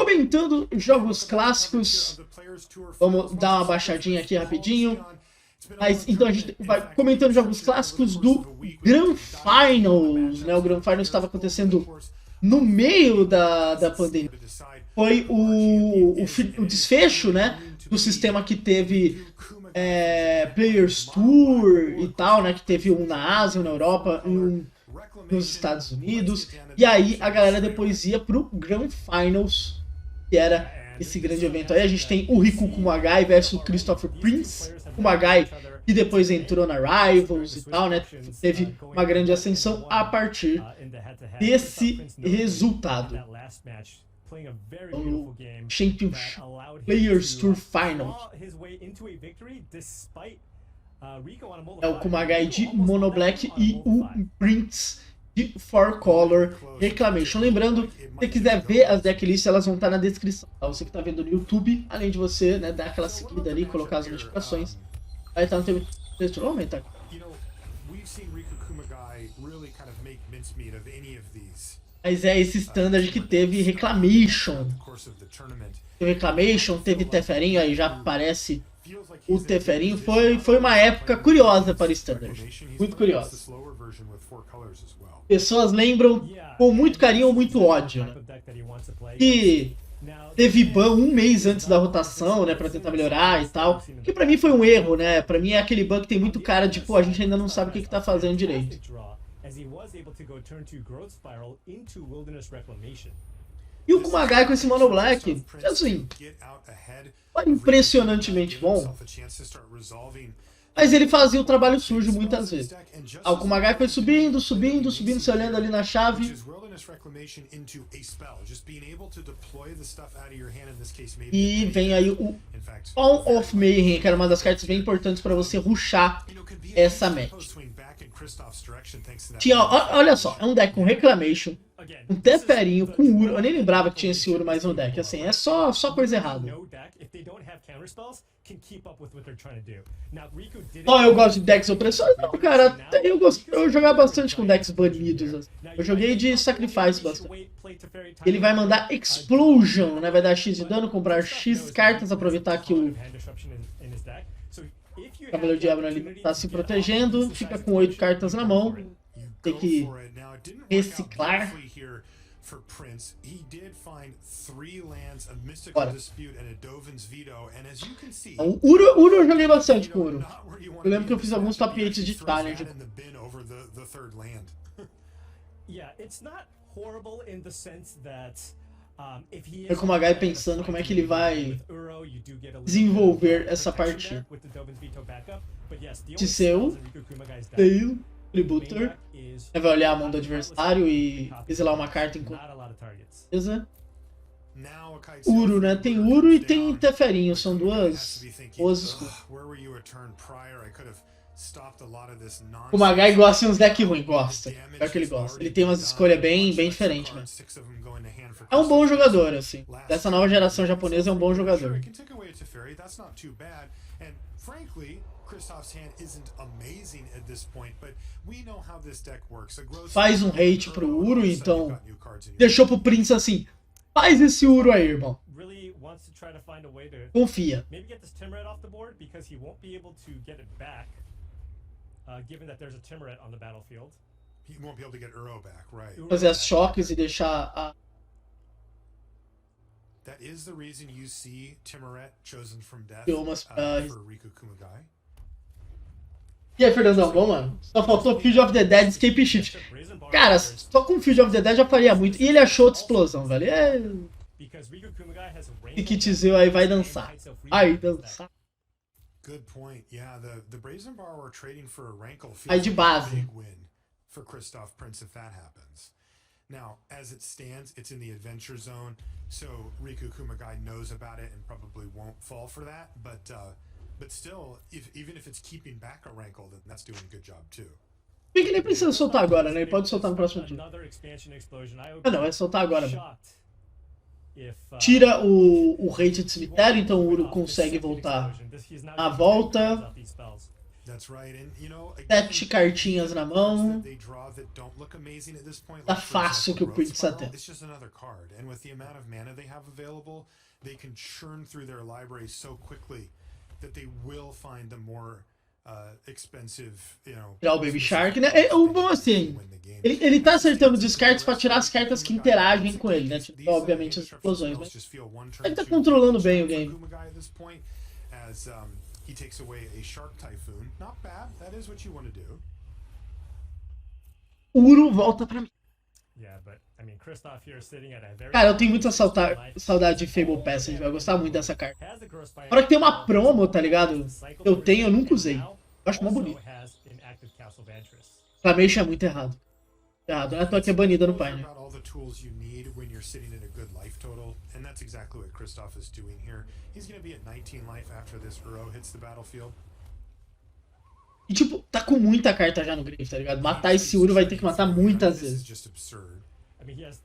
comentando jogos clássicos. Vamos dar uma baixadinha aqui rapidinho. Mas então a gente vai comentando jogos clássicos do Grand Finals, né? O Grand Finals estava acontecendo no meio da pandemia. Foi o desfecho, né, do sistema que teve Players Tour e tal, né? Que teve um na Ásia, um na Europa, um nos Estados Unidos. E aí a galera depois ia pro Grand Finals, que era esse grande evento aí. A gente tem o Riku Kumagai versus o Kristolf Prinz. Kumagai, que depois entrou na Rivals e tal, né? Teve uma grande ascensão a partir desse resultado. O Championship Players Tour Final. É o Kumagai de Mono Black e o Prinz de 4-Color Reclamation. Lembrando, se você quiser ver as decklists, elas vão estar na descrição. Tá? Você que está vendo no YouTube, além de você, né, dar aquela seguida ali, colocar as notificações, vai estar no teu texto. Vamos aumentar aqui. Mas é esse standard que teve Reclamation. Teve Reclamation, teve Teferinho, aí já aparece o Teferinho. Foi uma época curiosa para o standard. Muito curiosa. Pessoas lembram com muito carinho ou muito ódio, né? E teve ban um mês antes da rotação, né, pra tentar melhorar e tal. Que pra mim foi um erro, né? Pra mim é aquele ban que tem muito cara de, pô, a gente ainda não sabe o que tá fazendo direito. E o Kumagai com esse Mono Black, assim, foi impressionantemente bom. Mas ele fazia o trabalho sujo muitas vezes. O Kumagai foi subindo, se olhando ali na chave. E vem aí o All of Mayhem, que era uma das cartas bem importantes para você rushar essa match. Tinha, olha só, é um deck com Reclamation, um Teferinho, com Uro. Eu nem lembrava que tinha esse Uro mais no deck. Assim, é só coisa errada. Não, eu gosto de decks opressores. Não, cara, eu jogava bastante com decks banidos. Assim. Eu joguei de Sacrifice bastante. Ele vai mandar Explosion, né? Vai dar X de dano, comprar X cartas, aproveitar que o Cavaleiro Diabo ali tá se protegendo, fica com 8 cartas na mão. Tem que reciclar. Bora. O Uro eu joguei bastante com o Uro. Eu lembro que eu fiz alguns top 8 de challenge. É com o Kumagai pensando como é que ele vai desenvolver essa partida. Tiseu, Tail, Tributor. Ele vai olhar a mão do adversário e exilar uma carta enquanto. Beleza? Uro, né? Tem Uro e tem Teferinho. São duas poses. O Kumagai gosta de uns decks ruins, gosta. É que ele gosta. Ele tem umas escolhas bem diferentes, né? É um bom jogador, assim. Dessa nova geração japonesa é um bom jogador. Faz um hate pro Uro, então deixou pro Prinz assim. Faz esse Uro aí, irmão. Confia. Fazer as choques e deixar a... umas pra... E aí, Fernandão, bom, mano? Só faltou Field of the Dead Escape Shift. Cara, só com Field of the Dead já faria muito. E ele achou outra explosão, velho. E que Tizeu aí vai dançar. Aí, dançar. Aí de base. Now, as it stands, it's in the adventure zone, so Riku Kumagai knows about it and probably won't fall for that, but still, even if it's keeping back a rankle, then that's doing a good job too. Bem que nem precisa soltar agora, né? Ele pode soltar no próximo turno. Ah, não, é soltar agora mesmo. Tira o rate de cemitério, então o Uro consegue voltar à volta. That's right. And, you know, 7 cartinhas na mão. they draw that don't look amazing at this point. Tá Like, for fácil que example, o Prinz Growth tá Spiral, tendo. it's just another card. And with the amount of mana they have available, they can churn through their library so quickly that they will find the more expensive, you know. Tirar o Baby Shark, né? O bom assim, ele tá acertando descartes pra tirar as cartas que interagem com ele, né? Tipo, obviamente as explosões, mas ele tá controlando bem o game. He takes away a Shark Typhoon. Not bad. That is what you want to do. Uro volta pra mim. Yeah, but I mean, Kristolf here sitting at a very Cara, eu tenho muita saudade de Fable Passage, eu gosto muito dessa carta. Na hora que tem uma promo, tá ligado? Eu nunca usei. Eu acho mó bonito. Flamation é muito errado. Errado, não é à toa que é banida no Pioneer. All the tools you need when you're sitting in a good life total, and that's exactly what Kristolf is doing here. He's going to be at 19 life after this Uro hits the battlefield. E tipo, tá com muita carta já no grave, tá ligado? Matar esse Uro vai ter que matar muitas vezes. I mean, he has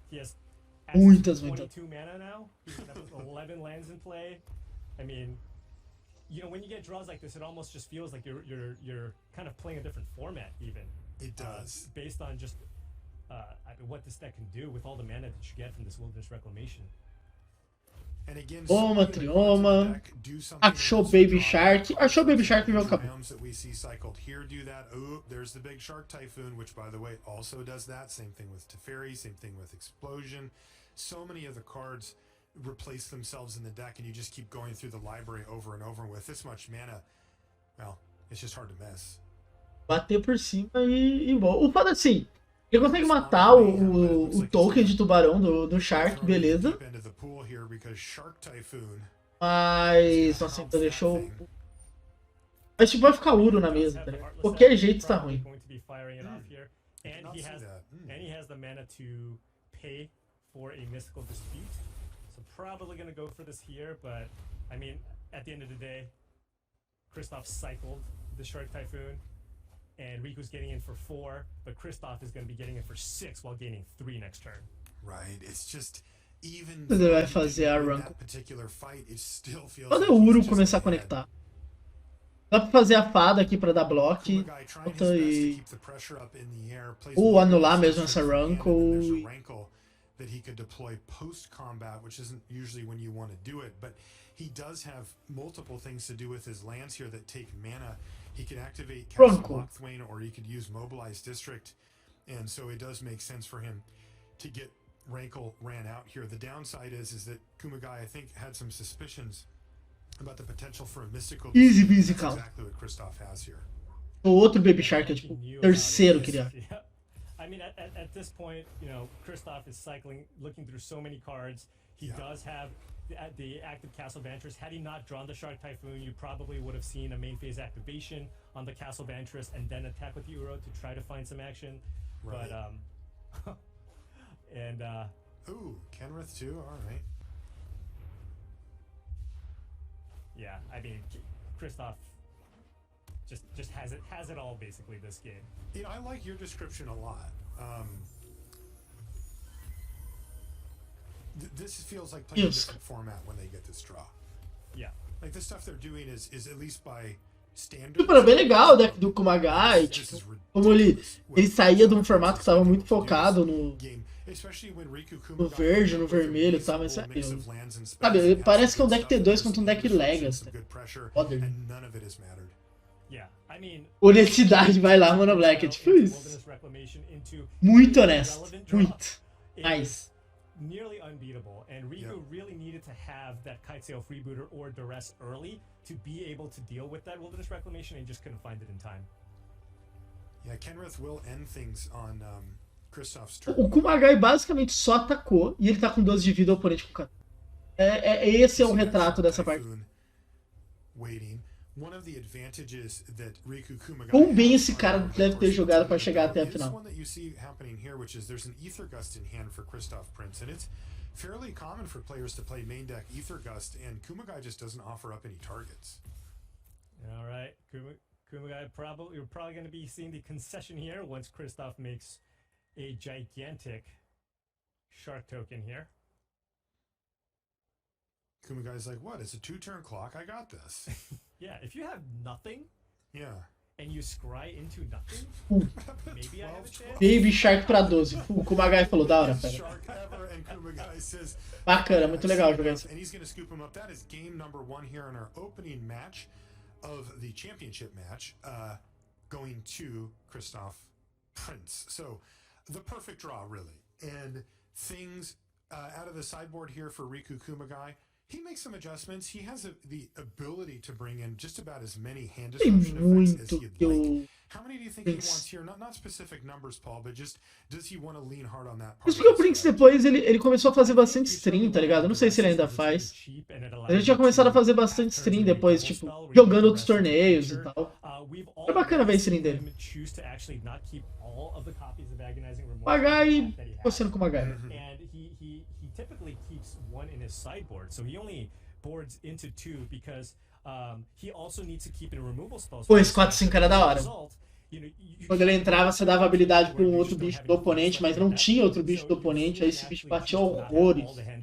Muitas. 22 mana now. He's gonna put 11 lands in play. I mean, you know, when you get draws like this, it almost just feels like you're kind of playing a different format, even. It does. Based on just I mean, what this deck can do with all the mana that you get from this Wilderness Reclamation. And again, Toma, Trioma. Achou Baby Shark. Achou Baby Shark e o jogo acabou. That we see cycled here do that. Oh, there's the big Shark Typhoon, which by the way also does that. Same thing with Teferi, same thing with Explosion. So many of the cards replace themselves in the deck, and you just keep going through the library over and over. With this much mana, well, it's just hard to miss. Bater por cima e boa. O foda assim, ele consegue matar o token de tubarão do Shark, beleza. Mas, nossa, então deixou... Mas tipo, vai ficar Uro na mesa, tá ligado? Qualquer jeito tá ruim. And he has the mana to pay for a mystical dispute. So probably gonna go for this here, but I mean, at the end of the day, Kristolf cycled the Shark Typhoon, and Riku's getting in for 4, but Kristolf is going to be getting in for 6 while gaining 3 next turn. Right, it's just even Ele vai fazer a run. Quando o o Uro começar a conectar. Dá pra fazer a fada aqui pra dar bloco. Ou anular mesmo essa Rankle. That he could deploy post-combat, which isn't usually when you want to do it, but he does have multiple things to do with his lands here that take mana. He can activate Castle Lochthwain, or he could use Mobilized District, and so it does make sense for him to get Rankle ran out here. The downside is that Kumagai, I think, had some suspicions about the potential for a mystical. Easy, That's exactly what Kristolf has here. O outro Baby Shark é tipo terceiro criado. I mean, at this point, you know, Kristolf is cycling, looking through so many cards. He does have the active Castle Vantress. Had he not drawn the Shark Typhoon, you probably would have seen a main phase activation on the Castle Vantress and then attack with the Uro to try to find some action. Right. But and ooh, Kenrith too. All right. Yeah, I mean, Kristolf just has it all basically this game. You know, I like your description a lot. This feels like playing a different format when they get this draw. Yeah. Like the stuff they're doing is at least by standard. Tipo, era bem legal o deck do Kumagai, tipo, como ele saía de um formato que estava muito focado no verde, no vermelho e tal, mas sabe, parece que é um deck T2 contra um deck Legacy. Foda. Honestidade, vai lá, Mono Black, é tipo isso. Muito honesto, muito. Nice. Nearly unbeatable, and Riku really needed to have that Kitesail Freebooter or Duress early to be able to deal with that Wilderness Reclamation, and just couldn't find it in time. Yeah, Kenrith will end things on Kristolf's turn. O Kumagai basicamente só atacou e ele tá com 12 de vida, o oponente com 4. Esse é o retrato dessa parte. Quão bem esse cara deve ter jogado para chegar até a final. Fairly common for players to play main deck Ether Gust, and Kumagai just doesn't offer up any targets. All right, Kumagai you're probably going to be seeing the concession here once Kristolf makes a gigantic shark token here. Kumagai's like, what? It's a 2-turn clock. I got this. Yeah, if you have nothing, yeah, and you scry into nothing, maybe I have a chance. Baby Shark pra 12. O Kumagai falou, da hora, pera. Shark ever, and Kumagai says, Bacana, muito legal jogar isso. and he's going to scoop him up. That is game number 1 here in our opening match of the championship match, going to Kristolf Prinz. So the perfect draw, really. And things out of the sideboard here for Riku Kumagai. He makes some adjustments. He has the ability to bring in just about as many hand disruption effects as he'd like. How many do you think he wants here? Not specific numbers, Paul, but just does he want to lean hard on that part? Isso porque o Prinz depois ele começou a fazer bastante stream, tá ligado? Eu não sei se ele ainda faz. Ele tinha começado a fazer bastante stream depois, tipo, jogando outros torneios e tal. É bacana ver a stream dele. Kumagai, você no Kumagai. He typically keeps one in his sideboard, so he only boards into 2 because he also needs to keep in removal spells. Pô, esse 4/5 era da hora. Quando ele entrava, você dava habilidade para um outro bicho do oponente, mas não tinha outro bicho do oponente, aí esse bicho batia horrores. Alright,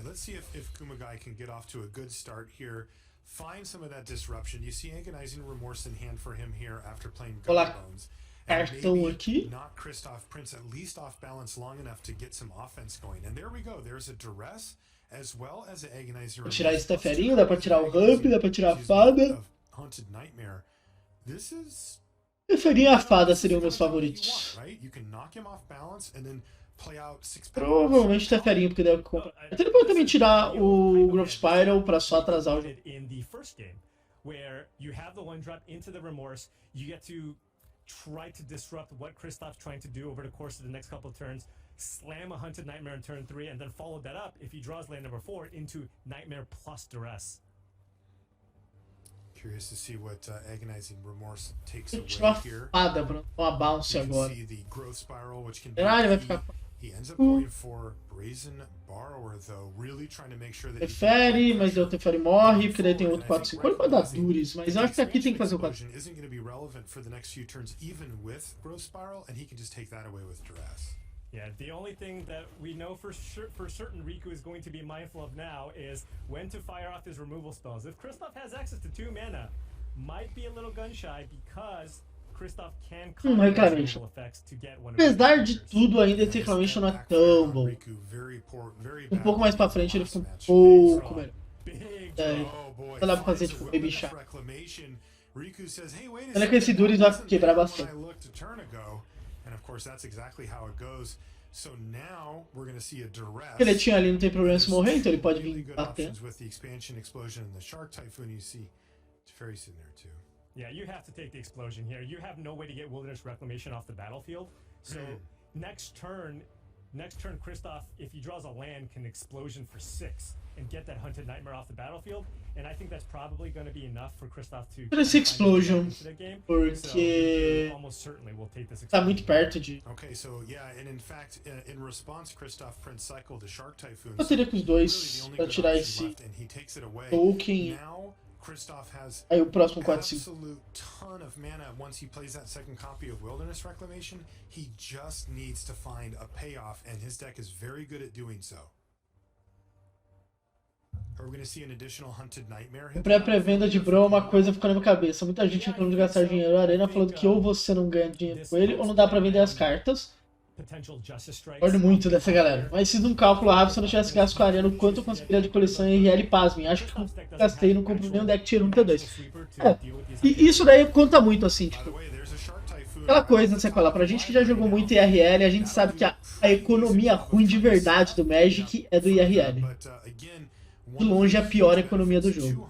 let's see if Kumagai can get off to a good start here. Find some of that disruption. You see Agonizing Remorse in hand for him here after playing Bones. Cartão aqui. Knock Kristolf Prinz at least off balance long enough to get some offense going. And there we go. There's a duress as well as an Agonizing Remorse. Tirar esse teferinho, dá pra tirar o ramp, dá pra tirar a fada. Haunted Nightmare. This is Teferinho e a fada seriam meus favoritos. right? You can knock him off balance and then play out 6 Provavelmente teferinho, porque deve comprar. Até ele pode também tirar o Growth Spiral pra só atrasar o jogo. In the first game, where you have the 1-drop into the Remorse, you get to try to disrupt what Kristolf's trying to do over the course of the next couple of turns, slam a Hunted Nightmare in turn 3, and then follow that up, if he draws land number 4, into Nightmare plus Duress. Curious to see what Agonizing Remorse takes Ele away tirou a here. fada pra uma bounce You can agora. see the growth spiral, which can Será que ele vai be ficar... key. He ends up going for Brazen Borrower, though, really trying to make sure that Teferi, mas o Teferi morre, porque daí tem outro 4/5. Ele pode dar Duris, mas eu acho que aqui tem que fazer o 4/5. Isn't going to be relevant for the next few turns, even with growth spiral, and he can just take that away with duress. Yeah, the only thing that we know for certain Riku is going to be mindful of now is when to fire off his removal spells. If Kristolf has access to 2 mana, might be a little gun shy because Kristolf can Reclamation. Apesar de tudo, ainda esse Reclamation não é tão bom. Um pouco mais pra frente ele fica um pouco melhor. Não dá pra fazer tipo Baby Shark. Olha que esse Duris vai quebrar bastante. O esqueletinho ali não tem problema se morrer, então ele pode vir batendo. Yeah, you have to take the explosion here. You have no way to get Wilderness Reclamation off the battlefield. So next turn Kristolf, if he draws a land, can explosion for 6 and get that Hunted Nightmare off the battlefield. And I think that's probably going to be enough for Kristolf to esse Explosion, porque tá muito perto de... Okay, so yeah, and in fact, in response, Kristolf Prinz cycled the Shark Typhoon. Eu teria com os dois pra tirar esse token. Kristolf has Aí o próximo 4/5. absolute ton of mana once he plays that second copy of Wilderness Reclamation. He just needs to find a payoff, and his deck is very good at doing so. Are we going to see an additional Hunted Nightmare? Pré-venda de Bro é uma coisa ficando na minha cabeça. Muita gente reclamando de gastar dinheiro na arena, falando que ou você não ganha dinheiro com ele, ou não dá pra vender as cartas. Concordo muito dessa galera. Mas fiz um cálculo rápido, se eu não tivesse gasto com a arena, o quanto eu conseguiria de coleção em RL, pasmem. Acho que gastei e não compro nenhum deck tier 1 T2. E isso daí conta muito, assim, tipo... Aquela coisa, você fala, pra gente que já jogou muito IRL, a gente sabe que a economia ruim de verdade do Magic é do IRL. De longe, a pior economia do jogo.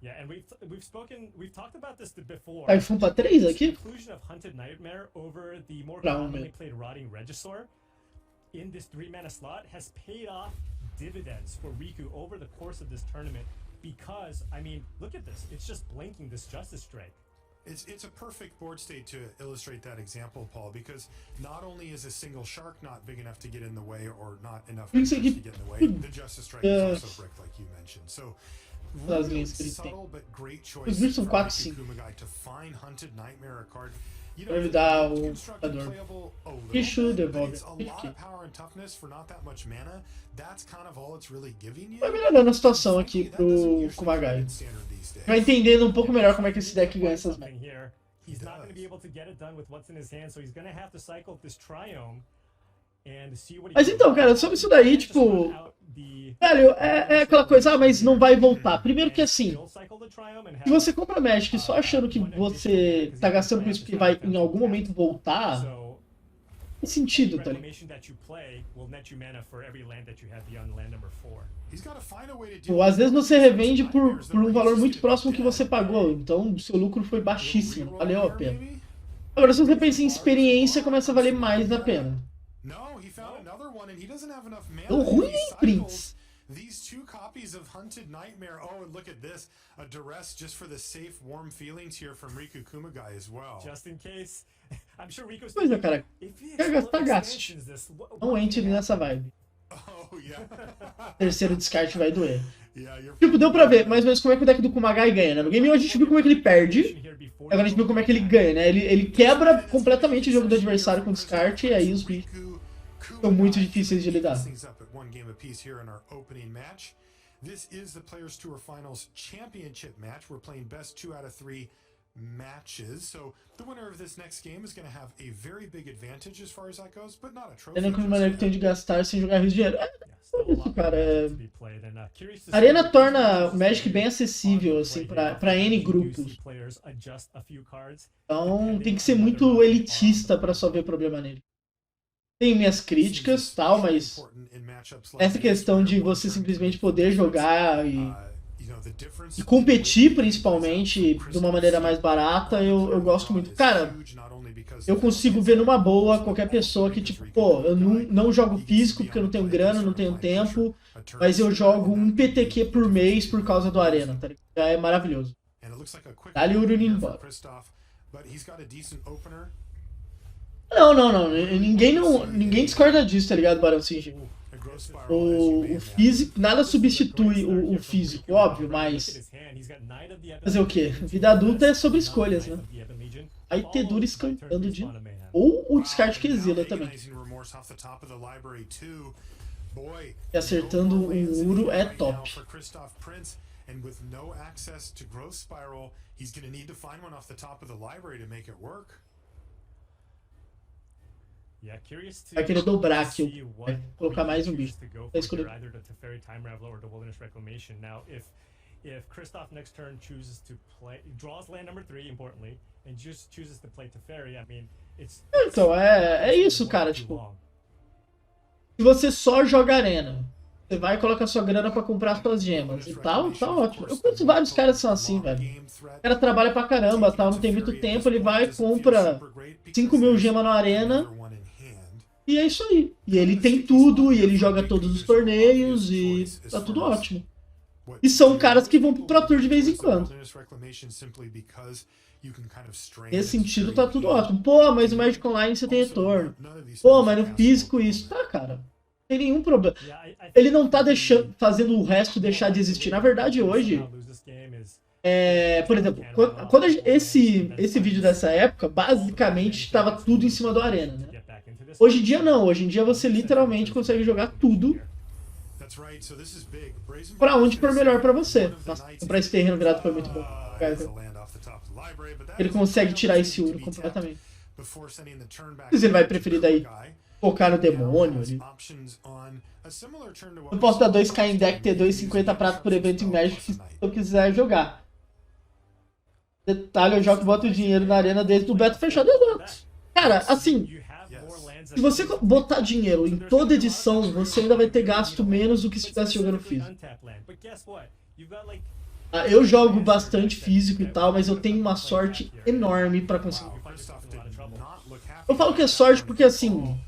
Yeah, and we've talked about this before. Typhoon pra 3 aqui? Inclusion of Hunted Nightmare over the more commonly played Rotting Regisaur in this 3-mana slot has paid off dividends for Riku over the course of this tournament because, I mean, look at this. It's just blinking this Justice Strike. It's a perfect board state to illustrate that example, Paul, because not only is a single shark not big enough to get in the way or not enough to get in the way, the Justice Strike is also bricked, like you mentioned. So das linhas que ele tem. Os bichos são 4, 5. Pra ele dar o jogador. Bicho, devolve. Vai melhorando a situação aqui pro Kumagai. Vai entendendo um pouco melhor como é que esse deck ganha essas matches. He's not going to be able to get it done with what's in his hand, so he's going to have to cycle this Triome and see what he. Mas então, cara, sobre isso daí, tipo, velho, é aquela coisa, mas não vai voltar. Primeiro que assim, se você compra Magic só achando que você tá gastando com isso porque vai em algum momento voltar, tem sentido, tá ligado? Ou às vezes você revende por um valor muito próximo que você pagou, então o seu lucro foi baixíssimo, valeu a pena. Agora, se você pensa em experiência, começa a valer mais a pena. O ruim é Prinz. These two copies of Hunted Nightmare. Oh, and look at this. A duress just for the safe, warm feelings here from Riku Kumagai as well. Just in case. I'm sure Riku's Pois é, cara. Quer gastar, gaste. Não entre nessa vibe. Oh, yeah. Terceiro descarte vai doer. Tipo, deu pra ver mais ou menos como é que o deck do Kumagai ganha, né? No game 1 a gente viu como é que ele perde. Agora a gente viu como é que ele ganha, né? Ele quebra completamente o jogo do adversário com descarte e aí os bichos são muito difíceis de lidar. This is the Players Tour Finals Championship match. We're playing best 2 out of 3 matches. So the winner of this next game is going to have a very big advantage as far as that goes, but not a trophy. É a única maneira que tem de gastar sem jogar Rio de Dinheiro. É isso, cara. A Arena torna o Magic bem acessível, assim, pra N grupos. Então tem que ser muito elitista pra só ver problema nele. Tenho minhas críticas, tal, mas essa questão de você simplesmente poder jogar e competir, principalmente, de uma maneira mais barata, eu gosto muito. Cara, eu consigo ver numa boa qualquer pessoa que, tipo, pô, eu não jogo físico porque eu não tenho grana, não tenho tempo, mas eu jogo um PTQ por mês por causa do Arena, tá ligado? Já é maravilhoso. Dá-lhe o Urunin embora. Não. Ninguém discorda disso, tá ligado, Barão Singh? O físico, nada substitui o físico, óbvio, mas fazer o quê? Vida adulta é sobre escolhas, né? Aí Tedura escantando de... Ou o descarte que exila também. E acertando um Uro é top. And with no access to Growth Spiral, he's going to need to find one off the top of the library to make it work. Vai querer dobrar aqui, vai colocar mais um bicho. Vai escolher. If Kristolf next turn chooses to play, draws land number 3, importantly, and just chooses to play Teferi, I mean, it's... Então, é isso, cara, tipo... Se você só joga Arena, você vai e coloca sua grana pra comprar as suas gemas e tal, tá ótimo. Eu conheço vários caras que são assim, velho. O cara trabalha pra caramba, tal, não tem muito tempo, ele vai e compra 5.000 gemas na Arena e é isso aí. E ele tem tudo, e ele joga todos os torneios e tá tudo ótimo. E são caras que vão pro Pro Tour de vez em quando. Nesse sentido tá tudo ótimo. Pô, mas no Magic Online você tem retorno. Pô, mas no físico isso. Tá, cara. Não tem nenhum problema. Ele não tá fazendo o resto deixar de existir. Na verdade, hoje... por exemplo, quando esse vídeo dessa época, basicamente estava tudo em cima do Arena, né? Hoje em dia não. Hoje em dia você literalmente consegue jogar tudo pra onde for melhor pra você. Nossa, comprar esse terreno virado foi muito bom. Ele consegue tirar esse Uro completamente. Mas ele vai preferir daí focar no demônio ali. Eu posso dar 2k em deck, ter 2,50 prata por evento em Magic se eu quiser jogar. Detalhe, eu jogo e boto o dinheiro na arena desde o beta fechado. Cara, assim... Se você botar dinheiro em toda edição, você ainda vai ter gasto menos do que se estivesse jogando físico. Eu jogo bastante físico e tal, mas eu tenho uma sorte enorme pra conseguir. Eu falo que é sorte porque, assim,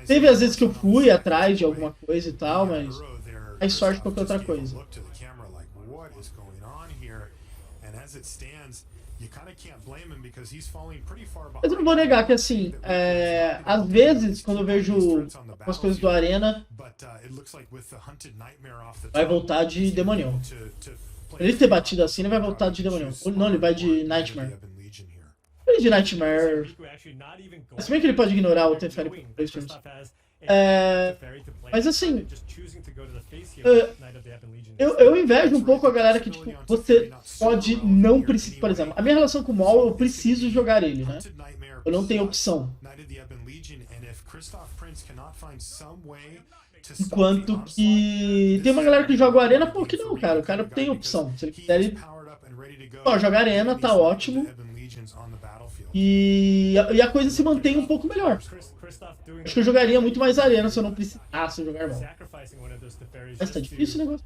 teve às vezes que eu fui atrás de alguma coisa e tal, mas é sorte qualquer outra coisa. Mas eu não vou negar que, assim, às vezes, quando eu vejo as coisas do Arena, vai voltar de demonião. Ele ter batido assim, ele vai voltar de demônio. Não, ele vai de Nightmare. Ele de Nightmare. Se bem que ele pode ignorar o Teferi por 3 turnos. Mas assim, eu invejo um pouco a galera que, tipo, você pode não precisar. Por exemplo, a minha relação com o Maul, eu preciso jogar ele, né? Eu não tenho opção. Enquanto que tem uma galera que joga o Arena, pô, que não, cara. O cara tem opção. Se ele quiser, ele pode jogar Arena, tá ótimo. E a coisa se mantém um pouco melhor. Acho que eu jogaria muito mais Arena se eu não precisasse jogar mal. Mas tá difícil o negócio.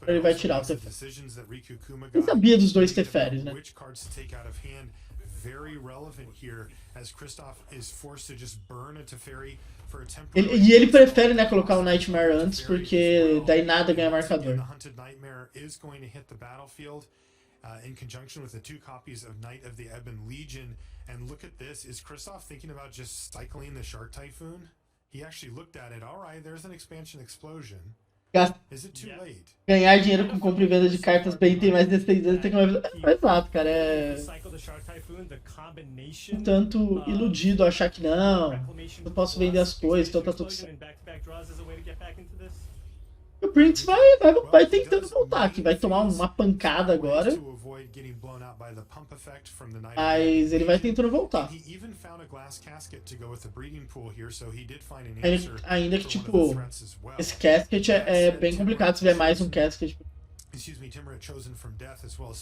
Ele vai tirar o Teferi. Eu sabia dos 2 Teferis, né? E ele prefere, né, colocar o Nightmare antes, porque daí nada ganha marcador. In conjunction with the 2 copies of Knight of the Ebon Legion, and look at this, is Kristolf thinking about just cycling the Shark Typhoon? He actually looked at it, alright, there's an expansion explosion. Is it too late? Ganhar dinheiro com compra e venda de cartas bem tem mais de 6 anos, tem que exato, cara, um tanto iludido achar que não, eu posso vender as coisas, então tá tudo certo. O Prinz vai tentando voltar aqui, vai tomar uma pancada agora, mas ele vai tentando voltar. Ainda que, tipo, esse casket é bem complicado se vier mais um casket.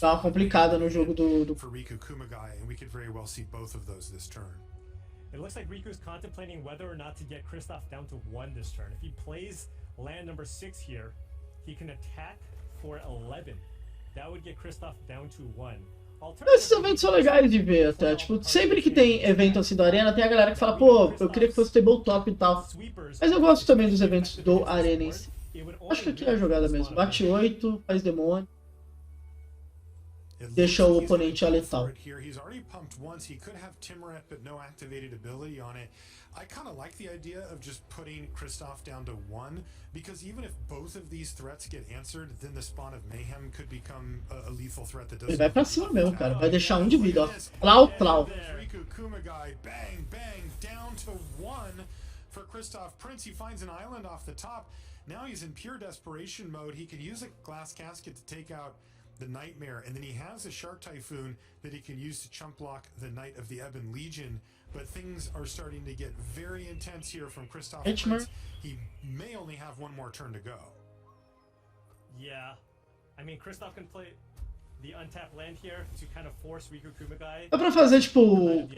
Tá uma complicada no jogo do Riku Kumagai, and we could very well see both of those this turn. It looks like Riku's contemplating whether or not to get Kristolf down to 1 this turn. If he plays land number 6 here, he can attack for 11. That would get Kristolf down to 1. Esses eventos são legais de ver até, tipo, sempre que tem evento assim da Arena, tem a galera que fala, pô, eu queria que fosse tabletop e tal. Mas eu gosto também dos eventos do Arena em si. Acho que aqui é a jogada mesmo. Bate 8, faz demônio. Deixa o oponente aletal. I kind of like the idea of just putting Kristolf down to 1, because even if both of these threats get answered, then the spawn of mayhem could become a lethal threat that doesn't. Ele vai pra cima mesmo, cara. Vai deixar um de vida, ó. Plau. Riku Kumagai, bang, down to 1 for Kristolf Prinz. He finds an island off the top. Now he's in pure desperation mode. He could use a glass casket to take out the Nightmare, and then he has a Shark Typhoon that he can use to chump block the Knight of the Ebon Legion. But things are starting to get very intense here from Kristolf Prinz. He may only have 1 more turn to go. Yeah. I mean, Kristolf can play the untapped land here to kind of force Riku Kumagai. Dá pra fazer, tipo...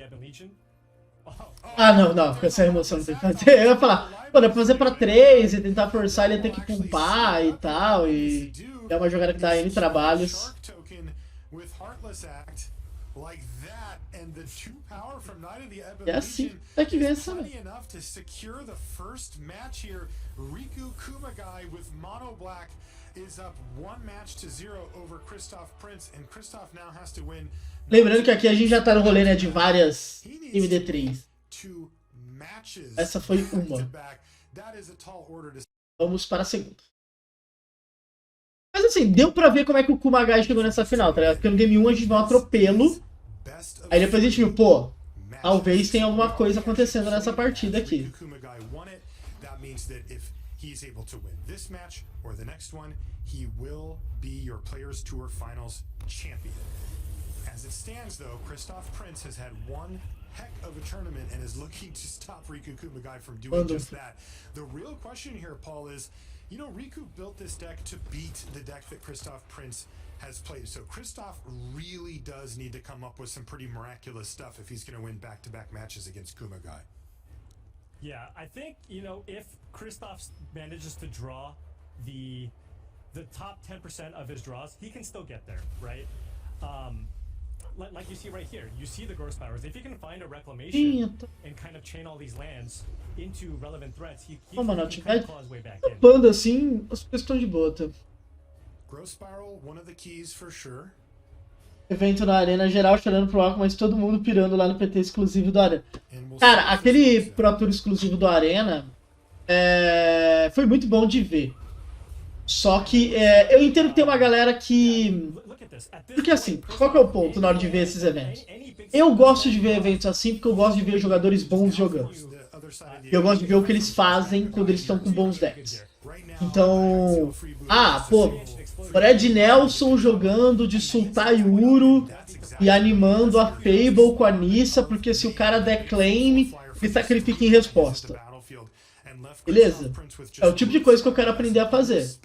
Ah, não. Com essa emoção não tem que fazer. Eu ia falar, pô, dá pra fazer pra 3 e tentar forçar ele a ter que pumpar e tal. E é uma jogada que dá N trabalhos. É assim, tem que ver essa. Riku Kumagai with mono black is up 1 match to 0 over Kristolf Prinz, and Kristolf now has to win. Lembrando que aqui a gente já tá no rolê, né, de várias MD3. Essa foi uma. Vamos para a segunda. Mas assim, deu pra ver como é que o Kumagai chegou nessa final, tá ligado? Porque no Game 1 a gente viu um atropelo. Aí depois a gente viu, pô, talvez tenha alguma coisa acontecendo nessa partida aqui. As it stands, though, Kristolf Prinz has had 1 heck of a tournament and is looking to stop Riku Kumagai from doing just that. The real question here, Paul, is, you know, Riku built this deck to beat the deck that Kristolf Prinz has played. So Kristolf really does need to come up with some pretty miraculous stuff if he's going to win back-to-back matches against Kumagai. Yeah, I think, you know, if Kristolf manages to draw the top 10% of his draws, he can still get there, right? Like you see right here, you see the gross powers. If you can find a reclamation and kind of chain all these lands into relevant threats, he can kind of claw his way back in. Banda assim, as questões de bota. Gross spiral, one of the keys for sure. Evento na Arena, geral chorando pro álcool, mas todo mundo pirando lá no PT exclusivo do Arena. Cara, aquele Pro Tour exclusivo do Arena, foi muito bom de ver. Só que eu entendo que tem uma galera que... Porque assim, qual que é o ponto na hora de ver esses eventos? Eu gosto de ver eventos assim porque eu gosto de ver jogadores bons jogando. Eu gosto de ver o que eles fazem quando eles estão com bons decks. Então... pô, Fred Nelson jogando de Sultai Uro e animando a Fable com a Nissa, porque se o cara der claim, ele sacrifica em resposta. Beleza? É o tipo de coisa que eu quero aprender a fazer.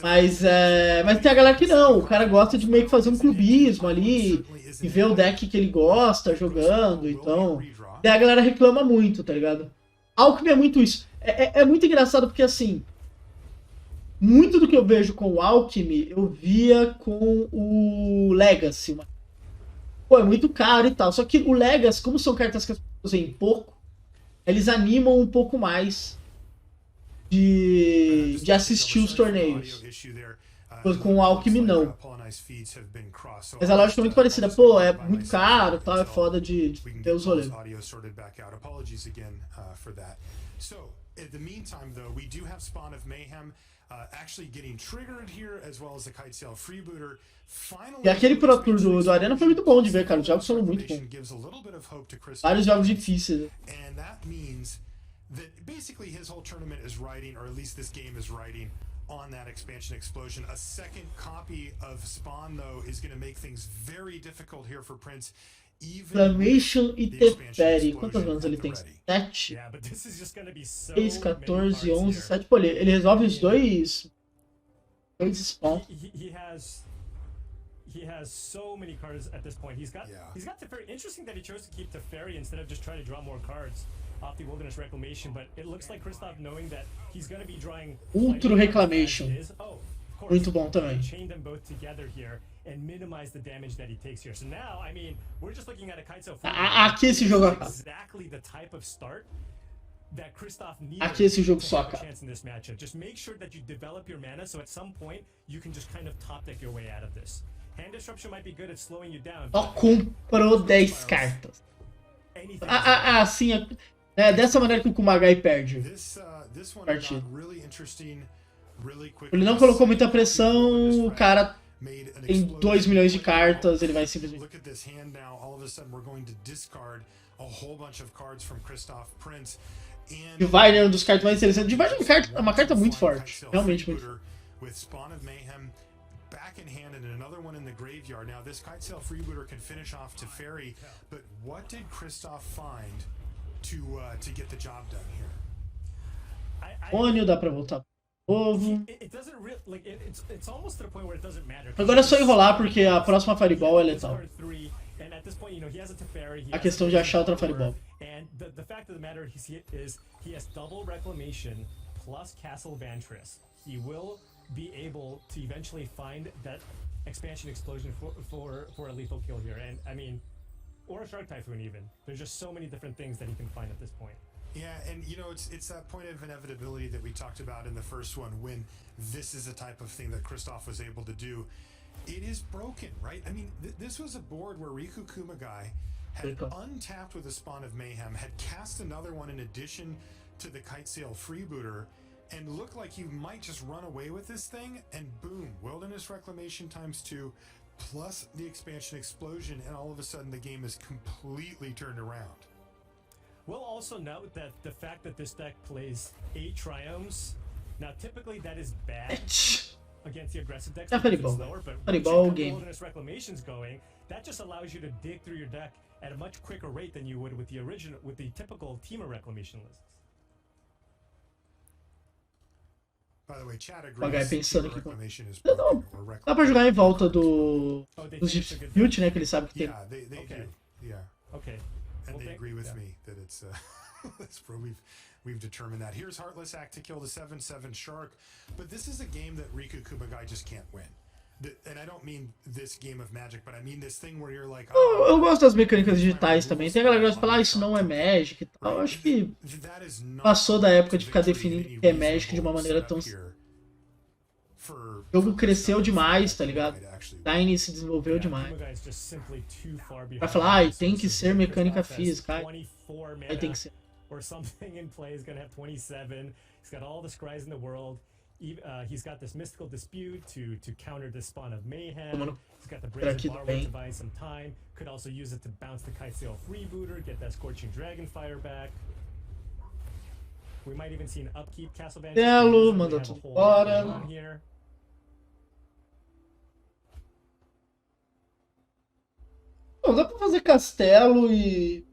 Mas tem a galera que não. O cara gosta de meio que fazer um clubismo ali e ver o deck que ele gosta jogando. Então, daí a galera reclama muito, tá ligado? Alckmin é muito isso. É muito engraçado porque, assim, muito do que eu vejo com o Alckmin, eu via com o Legacy. Pô, é muito caro e tal. Só que o Legacy, como são cartas que as pessoas veem pouco, eles animam um pouco mais de assistir os torneios. Com o Alckmin, não. Mas a lógica é muito parecida. Pô, é muito caro, tal, é foda de ter os rolês. E aquele Pro Tour do Arena foi muito bom de ver, cara. Os jogos foram muito bons. Vários jogos difíceis. That basically his whole tournament is riding, or at least this game is riding, on that expansion explosion. A second copy of Spawn, though, is going to make things very difficult here for Prinz. Inflammation e Teferi. Quantas manas ele tem? 7? 6, 14, 11, 7. Pô, ele resolve os dois spawn. He has so many cards at this point. He's got Teferi. Interesting that he chose to keep Teferi instead of just trying to draw more cards off the Wilderness Reclamation, but it looks like Kristolf knowing that he's going to be drawing Ultra Reclamation. Muito bom também. Chain them both together here and minimize the damage that he takes here. So now, I mean, we're just looking at a Kaitsu. Aqui esse jogo acaba. Exactly the type of start that Kristolf needs. Aqui esse jogo só acaba. Just make sure that you develop your mana so at some point you can just kind of top deck your way out of this. Hand disruption might be good at slowing you down. Só comprou 10 cartas. Assim, dessa maneira que o Kumagai perde. Partida. Ele não colocou muita pressão, o cara tem 2 milhões de cartas, ele vai simplesmente... Divine é um dos cartas mais interessantes. Divine é uma carta muito forte, realmente muito forte. Back in hand and another one in the graveyard. Now this Kitesail Freebooter can finish off Teferi, but what did Kristolf find to get the job done here? Ônio dá pra voltar pro novo. Agora é só enrolar porque a próxima Fireball é letal. A questão de achar outra Fireball. And the fact of the matter is he has double Reclamation plus Castle Vantress. He will be able to eventually find that expansion explosion for a lethal kill here, and I mean, or a Shark Typhoon even. There's just so many different things that he can find at this point. Yeah, and you know, it's that point of inevitability that we talked about in the first one, when this is the type of thing that Kristolf was able to do. It is broken, right? I mean, this was a board where Riku Kumagai had untapped with a Spawn of Mayhem, had cast another one in addition to the Kitesail Freebooter, and looked like you might just run away with this thing, and boom, Wilderness Reclamation ×2, plus the expansion explosion, and all of a sudden the game is completely turned around. We'll also note that the fact that this deck plays 8 Triomes, now typically that is bad against the aggressive decks because it's lower, but once you get Wilderness Reclamations going, that just allows you to dig through your deck at a much quicker rate than you would with the typical Temur Reclamation lists. Kumagai pensando aqui. Não, dá pra jogar em volta dos Dispute, né? Que ele sabe que tem. Okay. And they agree with me that it's we've determined that. Here's Heartless Act to kill the 7/7 Shark, but this is a game that Riku Kumagai just can't win. And I don't mean this game of Magic, but I mean this thing where you're like, eu gosto das mecânicas digitais também. Tem a galera que fala, isso não é Magic e tal. Eu acho que passou da época de ficar definindo que é Magic de uma maneira tão... O jogo cresceu demais, tá ligado? Tiny se desenvolveu demais. Vai falar, tem que ser mecânica física. Aí tem que ser. or something in play. He's gonna have 27. He's got all the scries in the world. He's got this mystical dispute to counter this spawn of mayhem. He's got the brazen bar to buy some time. Could also use it to bounce the Kitesail freebooter, get that scorching dragon fire back. We might even see an upkeep Castlevania. Manda tudo embora. Bom, dá pra fazer castelo e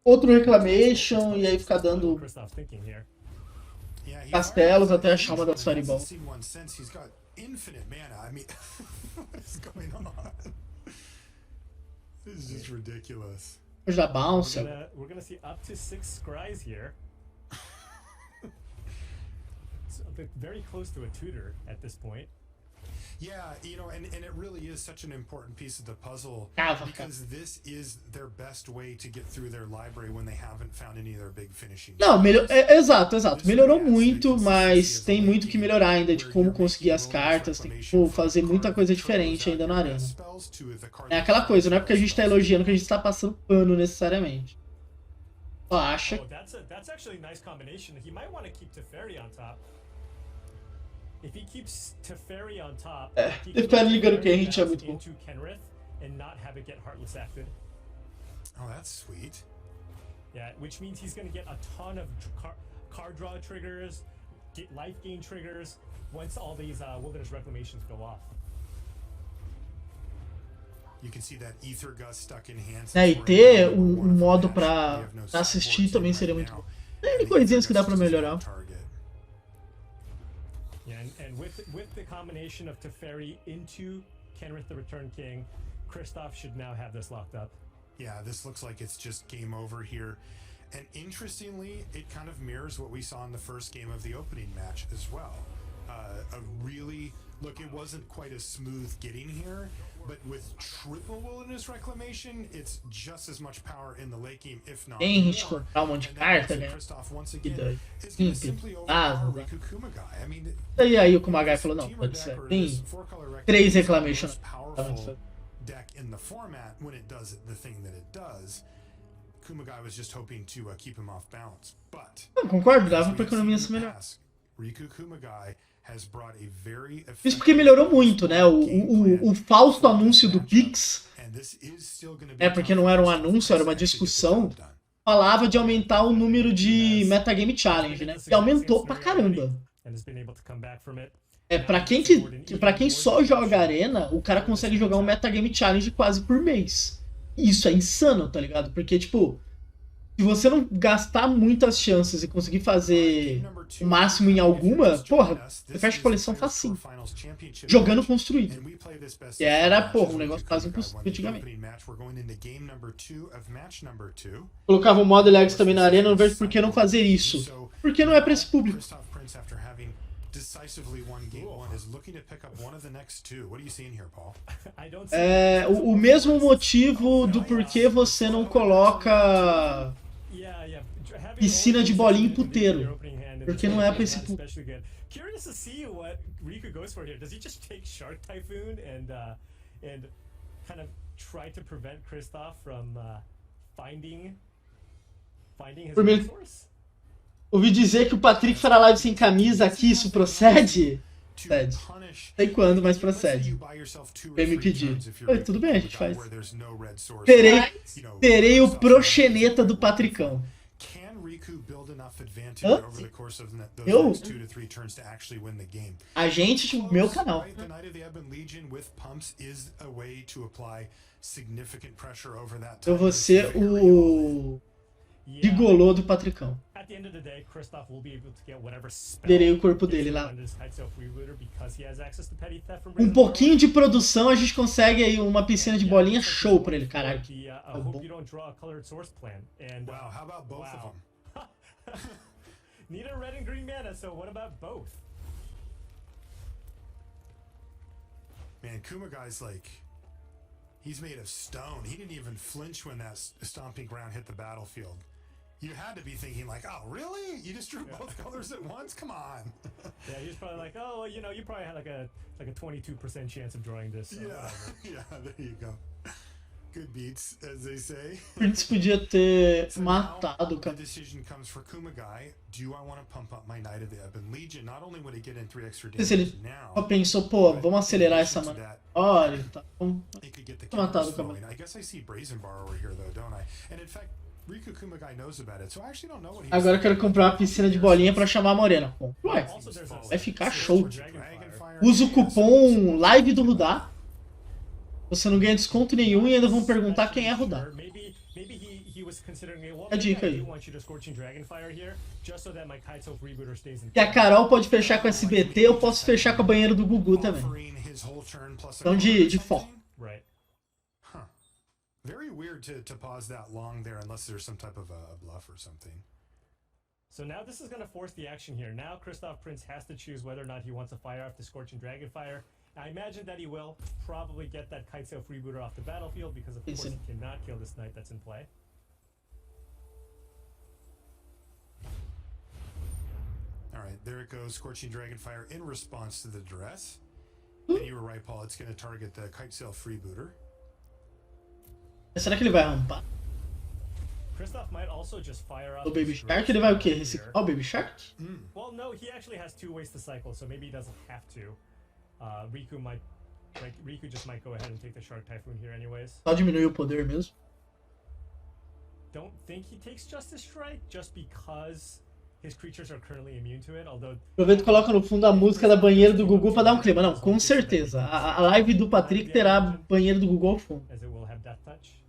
outro reclamation e aí ficar dando castelos até achar uma das Fireball. Já bounce. We're gonna see up to 6 scries here. So very close to a tutor at this point. Yeah, you know, and it really is such an important piece of the puzzle because this is their best way to get through their library when they haven't found any of their big finishing. Não, exato. Melhorou muito, mas tem muito que melhorar ainda de como conseguir as cartas, tem que fazer muita coisa diferente ainda na arena. É aquela coisa, não é porque a gente tá elogiando que a gente tá passando pano necessariamente. Só acha. That's actually a nice combination. He might want to keep Teferi on top. If he keeps Teferi on top, Teferi ligando quem a gente é muito bom. And not have it get Heartless acted. Oh, that's sweet. Yeah, which means he's going to get a ton of card draw triggers, get life gain triggers once all these Wilderness Reclamations go off. You can see that Ether Gust stuck in hands. E ter modo pra assistir também seria muito bom. Tem coisinhas que dá pra melhorar. Yeah, and with the combination of Teferi into Kenrith the Return King, Kristolf should now have this locked up. Yeah, this looks like it's just game over here. And interestingly, it kind of mirrors what we saw in the first game of the opening match as well. Look, it wasn't quite as smooth getting here, but with triple Wilderness Reclamation, it's just as much power in the late game, if not Tem gente comprar um monte de carta, né? E aí o Kumagai falou, não, pode ser. Tem 3 reclamations. Deck in the format when it does the thing that it does. Kumagai was just hoping to keep him off balance, but eu concordo, dava pra economia ser melhor. Riku Kumagai has brought a very isso porque melhorou muito, né? O falso anúncio do Pix, porque não era um anúncio, era uma discussão, falava de aumentar o número de Metagame Challenge, né? E aumentou pra caramba. Pra quem só joga Arena, o cara consegue jogar um Metagame Challenge quase por mês. Isso é insano, tá ligado? Porque, tipo, se você não gastar muitas chances e conseguir fazer o máximo em alguma, porra, você fecha a coleção facinho. Jogando construído. Que era, porra, um negócio quase impossível antigamente. Colocava o modo Legacy também na Arena, não vejo por que não fazer isso. Porque não é pra esse público. O mesmo motivo do porquê você não coloca piscina de bolinha em puteiro. Porque não é pra esse público. Curious to see what Riku goes for here. Does he just take Shark Typhoon and kind of try to prevent Kristolf from finding his resource? Ouvi dizer que o Patrick fará live sem camisa aqui, isso procede? Procede. Sei quando, mas procede. Vem me pedir. Oi, tudo bem, a gente faz. Terei o proxeneta do Patricão. Eu? A gente, tipo, meu canal. Eu vou ser o gigolô do Patricão. Derei o corpo dele lá. Um pouquinho de produção, a gente consegue aí uma piscina de bolinha show pra ele, caralho. Need a red and green mana, so what about both? Man, Kumagai's like, he's made of stone. He didn't even flinch when that stomping ground hit the battlefield. You had to be thinking like, oh, really? You just drew both colors at once? Come on. Yeah, he was probably like, oh, well, you know, you probably had like a 22% chance of drawing this. Yeah, yeah, there you go. Good beats, as they say. Prinz podia ter So now matado o the cara. decision comes for Kumagai. Do I want to pump up my Knight of the Ebon Legion? Not only would he get in 3 extra Não sei se damage ele now, só pensou, pô, but vamos in acelerar addition essa to mana. that, Olha, tá bom. he could get the Matado counters o cara. flowing. I guess I see Brazen Borrower here though, don't I? And in fact, Riku Kumagai knows about it, so I actually don't know what he Agora eu quero comprar uma piscina de bolinha pra chamar a Morena. Pô, ué, Also, there's a vai ficar show. Dragonfire. Usa o cupom live do Rudá. Você não ganha desconto nenhum e ainda vão perguntar quem é Rudá. Maybe he was considering, well, A dica maybe I aí. do want you to Scorching Dragonfire here, just so that my Kitesail Rebooter stays in. E a Carol pode fechar com SBT, eu posso fechar com a banheira do Gugu também. Offering his whole turn plus a Então card or de foco. something? Right. Huh. Very weird to pause that long there unless there's some type of a bluff or something. So now this is going to force the action here. Now Kristolf Prinz has to choose whether or not he wants to fire off the Scorching Dragonfire. I imagine that he will probably get that Kitesail Freebooter off the battlefield because of course he cannot kill this knight that's in play. Alright, there it goes. Scorching Dragonfire in response to the duress. And you were right, Paul. It's going to target the Kitesail Freebooter. Será que ele vai rampar? Kristolf might also just fire off O Baby his Shark ele vai o quê? here. Reciclar o Baby Shark? Well, no, he actually has 2 ways to cycle, so maybe he doesn't have to. Riku just might go ahead and take the Shark Typhoon here anyways. Só diminuir o poder mesmo. Don't think he takes Justice Strike just because his creatures are currently immune to it, although Aproveita e coloca no fundo a música da banheira do Gugu pra dar um clima. Não, com certeza. A live do Patrick terá a banheira do Gugu ao fundo. as it will have Death Touch.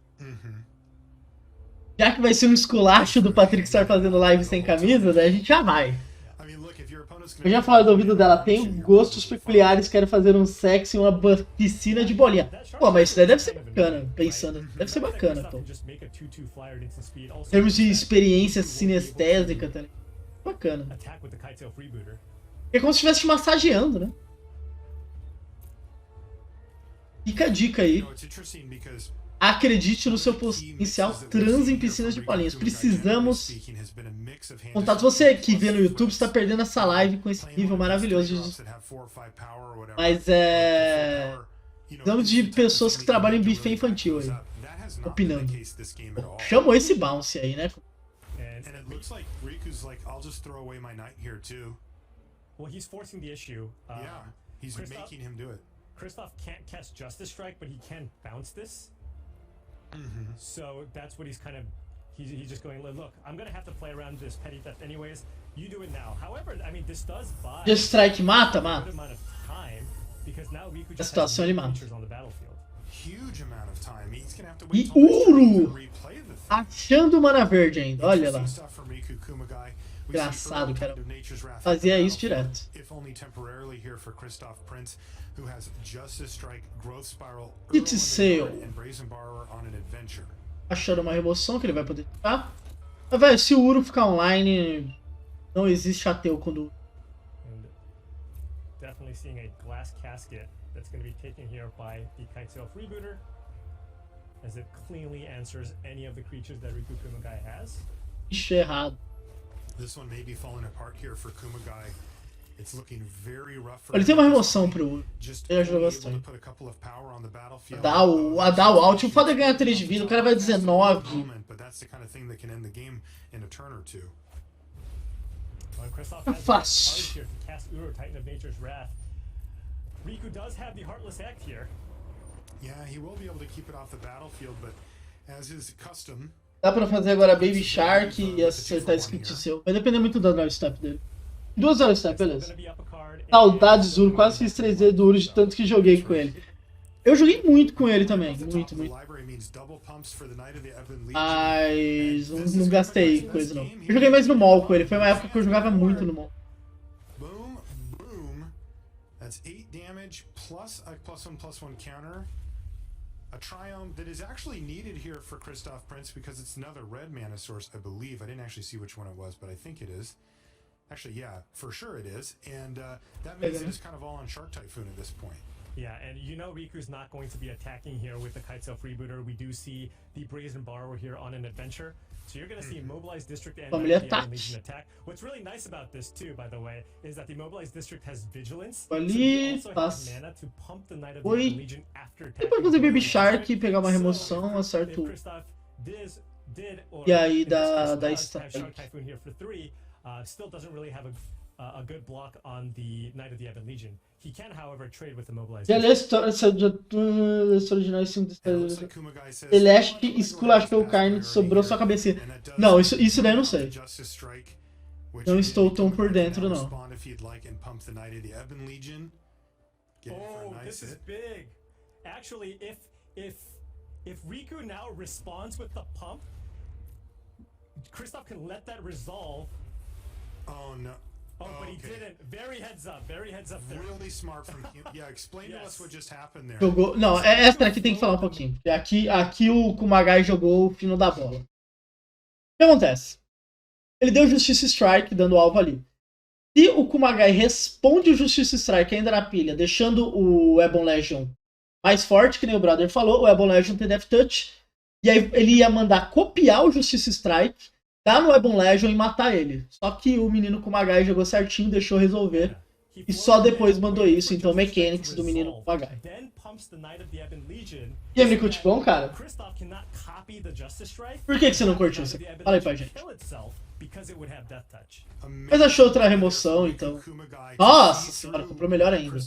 Já que vai ser um esculacho do Patrick estar fazendo live sem camisa, daí a gente já vai. I mean, look, if your opponent's Eu going já falei do ouvido dela, tem gostos peculiares, quero fazer um sexo em uma piscina de bolinha. Pô, mas isso daí deve ser bacana, pensando. Deve ser bacana, pô. Just make a 2/2 flyer at instant speed. Also, Em termos de experiência sinestésica, tá ligado? Bacana. attack with the Kitesail Freebooter. É como se estivesse te massageando, né? Fica a dica aí. No, it's interesting because Acredite no seu potencial, transe em piscinas de bolinhas. Precisamos. Contato, você que vê no YouTube está perdendo essa live com esse nível maravilhoso de... Mas precisamos de pessoas que trabalham em buffet infantil aí, opinando. Chamou esse bounce aí, né? And it looks like Riku's like, I'll just throw away my knight here too. Well, he's forcing the issue. Yeah, he's Kristolf- making him do it. Kristolf can't cast Justice Strike, but he can bounce this. So that's what he's kind of. He's just going, look, I'm going to have to play around this petty theft anyways. You do it now. However, I mean, this does buy Just Strike mata, a mata. good amount of time because now Riku A just situação has ele new mata. creatures on the battlefield. Huge amount of time. He's gonna have to E wait till next turn Uru! to replay the thing. Achando mana verde ainda, olha lá. Interesting stuff from Riku Kumagai. We see Engraçado, early cara. kind of Nature's Wrath Fazia on the isso battlefield, direto. If only temporarily here for Kristolf Prinz, who has Justice Strike, Growth Spiral, It's a Earl sale. and Brazen Borrower on an adventure. Achando uma remoção que ele vai poder tirar. Mas, velho, se o Uro ficar online, não existe ateu quando... And definitely seeing a glass casket that's going to be taken here by the Kitesail Freebooter, as it cleanly answers any of the creatures that Riku Kumagai has. Ixi, é errado. This one may be falling apart here for Kumagai. It's looking very rough for Ele him tem uma at this remoção point. pro Uro. Just Ele ajudou being able bastante. to put a couple of power on the battlefield. A dar o alt. O foda é ganhar 3 de vida, o cara vai 19. But that's the kind of thing that can end the game in a turn or two. Well, Kristolf Tá has fácil. cards here to cast Uro, Titan of Nature's Wrath. Riku does have the Heartless Act here. Yeah, he will be able to keep it off the battlefield, but as is custom, Dá pra fazer agora Baby Shark e acertar esse kit seu. Vai depender muito da 9-step dele. 2 9-step, beleza. Gonna be up a card. Saudades Uro, quase fiz 3D do Uro de tanto que joguei com ele. Eu joguei muito com ele também, the top muito, of the muito. library means double pumps for the Knight of the Ebon Legion. Mas And this não is gastei Kumagai's coisa não. game. Eu joguei mais no mall com ele, foi uma época que eu jogava muito no mall. Boom, boom. That's 8 damage plus a +1/+1 counter. A Triumph that is actually needed here for Kristolf Prinz because it's another red mana source, I believe. I didn't actually see which one it was, but I think it is. Actually, yeah, for sure it is. And that means it is kind of all on Shark Typhoon at this point. Yeah, and you know Riku's not going to be attacking here with the Kitesail Freebooter. We do see the Brazen Borrower here on an adventure. So you're going to see Mobilized District and Família the Iron Legion attack. What's really nice about this too, by the way, is that the Mobilized District has Vigilance. So he also has mana to pump the Knight of the Iron Legion after attacking. Depois fazer Baby Shark, pegar uma remoção, acerto. E aí dá strike. Typhoon here for 3, still doesn't really have a good block on the Knight of the Ebon Legion. He can, however, trade with the Mobilized. Já lê essa original Celeste esculachou o Carne, sobrou sua cabecinha. Não, isso daí eu não sei. Não estou tão por dentro, não. Oh, this is big. Actually, if Riku now responds with the pump, Kristolf can let that resolve. Oh no. Oh, but he didn't. Very heads up there. Really smart from him. Yeah, explain to us what just happened there. Jogou. Não, essa aqui tem que falar um pouquinho. Aqui o Kumagai jogou o fino da bola. O que acontece? Ele deu Justice Strike, dando alvo ali. Se o Kumagai responde o Justice Strike ainda na pilha, deixando o Ebon Legion mais forte, que nem o brother falou, o Ebon Legion tem Death Touch, e aí ele ia mandar copiar o Justice Strike, dar no Ebon Legion e matar ele. Só que o menino Kumagai jogou certinho, deixou resolver, e só depois mandou isso. Então, mechanics do menino Kumagai. E aí, Riku, bom, cara? Por que você não curtiu isso? Fala aí pra gente. Mas achou outra remoção, então. Nossa senhora, comprou melhor ainda.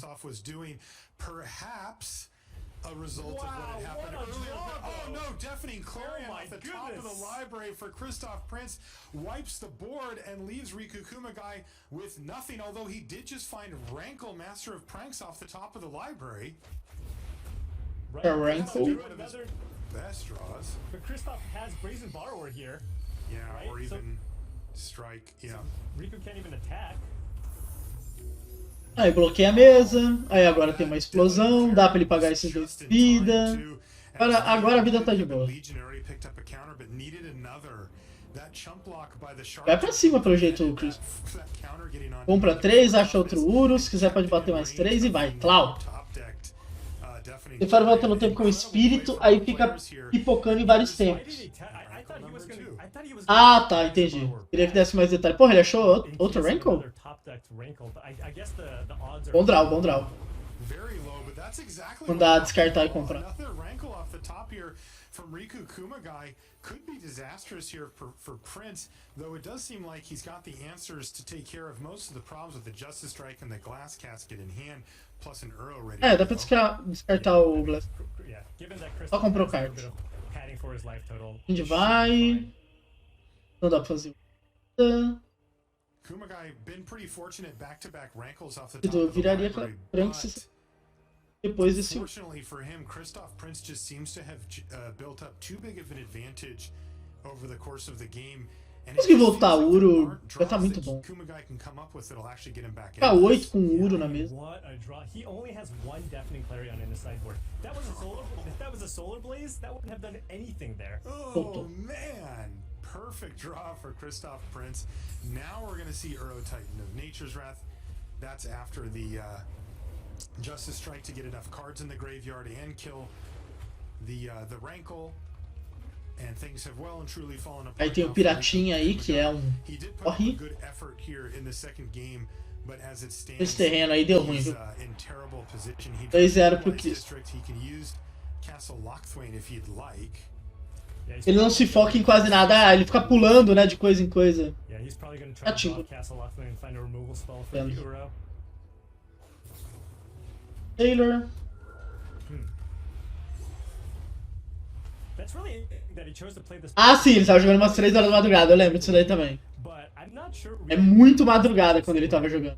A result of what had happened earlier. Oh no, deafening clarion off the top of the library for Kristolf. Prinz wipes the board and leaves Riku Kumagai with nothing, although he did just find Rankle, Master of Pranks, off the top of the library. Rankle? Best draws. But Kristolf has Brazen Borrower here. Yeah, right? or even strike, yeah. So Riku can't even attack. Aí bloqueia a mesa, aí agora tem uma explosão, dá pra ele pagar esses 2 de vida. Agora a vida tá de boa. Vai pra cima pelo jeito, Chris. Compra 3, acha outro Uro, se quiser pode bater mais 3 e vai. Clau. Ele faz volta no tempo com o espírito, aí fica pipocando em vários tempos. Ah, tá, entendi. Queria que desse mais detalhe. Porra, ele achou outro Rankle? Bom draw, bom draw. Mandar descartar e comprar. From Riku Kumagai could be disastrous here for Prinz, though it does seem like he's got the answers to take care of most of the problems with the Justice Strike and the Glass Casket in hand, plus an Earl ready. Dá pra descartar o Glass. Só comprou carta. A gente vai. Não dá pra fazer. Kumagai been pretty fortunate back-to-back rankles off the top Eu of the viraria library, Pranks depois desse. Fortunately for him, Kristolf Prinz just seems to have built up too big of an advantage over the course of the game. Consegui voltar Uro, vai estar muito bom. Ficar 8 com Uro na mesa. He only has one deafening clarion in his sideboard. If that was a solar blaze, that wouldn't have done anything there. Oh man, perfect draw for Kristolf Prinz. Now we're gonna see Uro Titan of Nature's Wrath. That's after the Justice Strike to get enough cards in the graveyard and kill the Rankle. And things have well and truly fallen apart. Aí tem o Piratinha aí, que é corre. Esse terreno aí deu ruim, viu? 2-0 pro Kristolf. Ele não se foca em quase nada, ele fica pulando, né, de coisa em coisa. Atingo. Taylor. Ah, sim, ele tava jogando umas 3 horas da madrugada, eu lembro disso daí também. É muito madrugada quando ele tava jogando.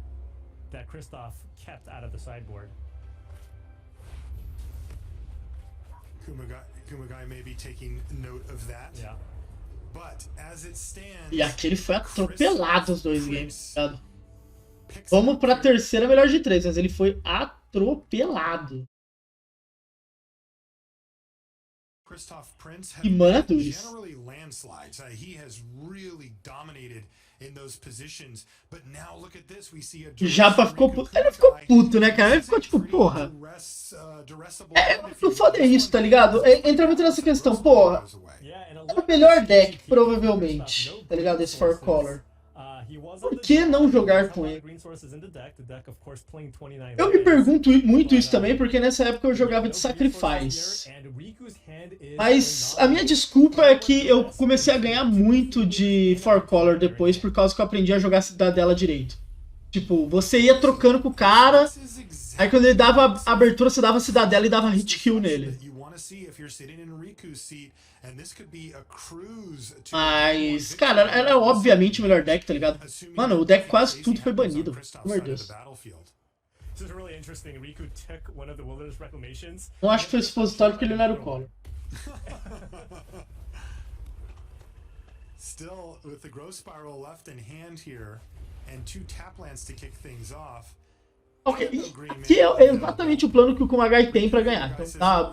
E aqui ele foi atropelado os 2 games. Vamos pra terceira melhor de 3, mas ele foi atropelado. Kristolf Prinz E mana Duris. generally landslides. He has really dominated Japa ficou puto. Ele ficou puto, né, cara? Ele ficou tipo, porra. O foda é isso, tá ligado? Entra muito nessa questão, porra. É o melhor deck, provavelmente, tá ligado? Esse Four Color. Por que não jogar com ele? Eu me pergunto muito isso também, porque nessa época eu jogava de Sacrifice. Mas a minha desculpa é que eu comecei a ganhar muito de Four Color depois, por causa que eu aprendi a jogar Cidadela direito. Tipo, você ia trocando com o cara, aí quando ele dava abertura, você dava Cidadela e dava hit kill nele. Mas, cara, era obviamente o melhor deck, tá ligado? Mano, o deck quase tudo foi banido. Pelo amor de Deus. Não acho que foi supositório porque ele não era o Collor. Still, with the growth spiral left in hand here, and 2 tap lands to kick things off. Ok, aqui é exatamente o plano que o Kumagai tem pra ganhar. Então, tá,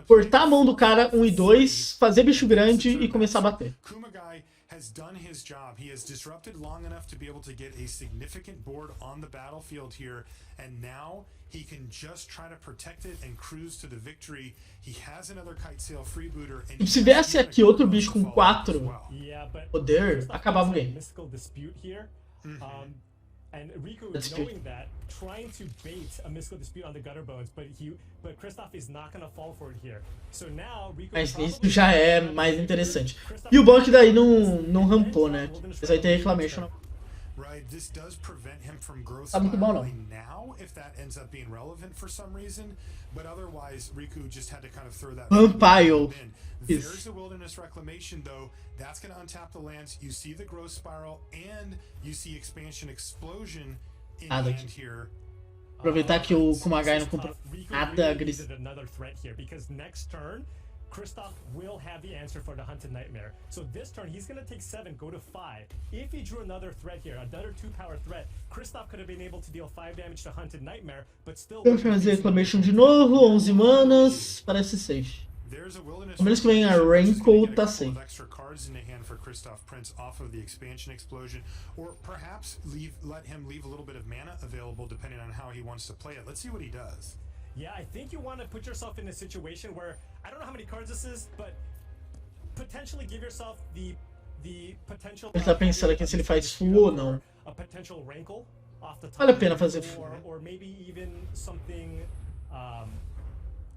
cortar a mão do cara 1 e 2, fazer bicho grande e começar a bater. Kumagai has done his job. He has disrupted long enough to be able to get a significant board on the battlefield here, and now he can just try to protect it and cruise to the victory. He has another kite sail freebooter. E se viesse aqui outro bicho com 4 poder, acabava o game. And Riku, knowing that, trying to bait a mystical dispute on the gutter bones, but Kristolf is not gonna fall for it here. So now Riku. Mas isso já é mais interessante. E o bom é que daí não rampou, né? Mas aí tem reclamation. Right, this does prevent him from growth Tá muito bom, não. now if that ends up being relevant for some reason, but otherwise Riku just had to kind of throw that Vampire. There's the Wilderness Reclamation though. That's going to untap the lands. You see the growth spiral and you see expansion explosion in hand here. Aproveitar que o Kumagai não comprou nada agressivo. Kristolf will have the answer for the Hunted Nightmare. So this turn, he's going to take 7, go to 5. If he drew another threat here, another 2-power threat, Kristolf could have been able to deal 5 damage to Hunted Nightmare, but still... Vamos fazer Reclamation de novo, 11 manas, parece safe. A menos que venha a Raincoat, tá safe. For Kristolf Prinz off of the expansion explosion, or perhaps let him leave a little bit of mana available depending on how he wants to play it. Let's see what he does. Yeah, I think you want to put yourself in a situation where, I don't know how many cards this is, but potentially give yourself the potential... Ele tá pensando aqui se ele faz full ou não. A potential rankle off the top. Vale a pena fazer full. Or maybe even something...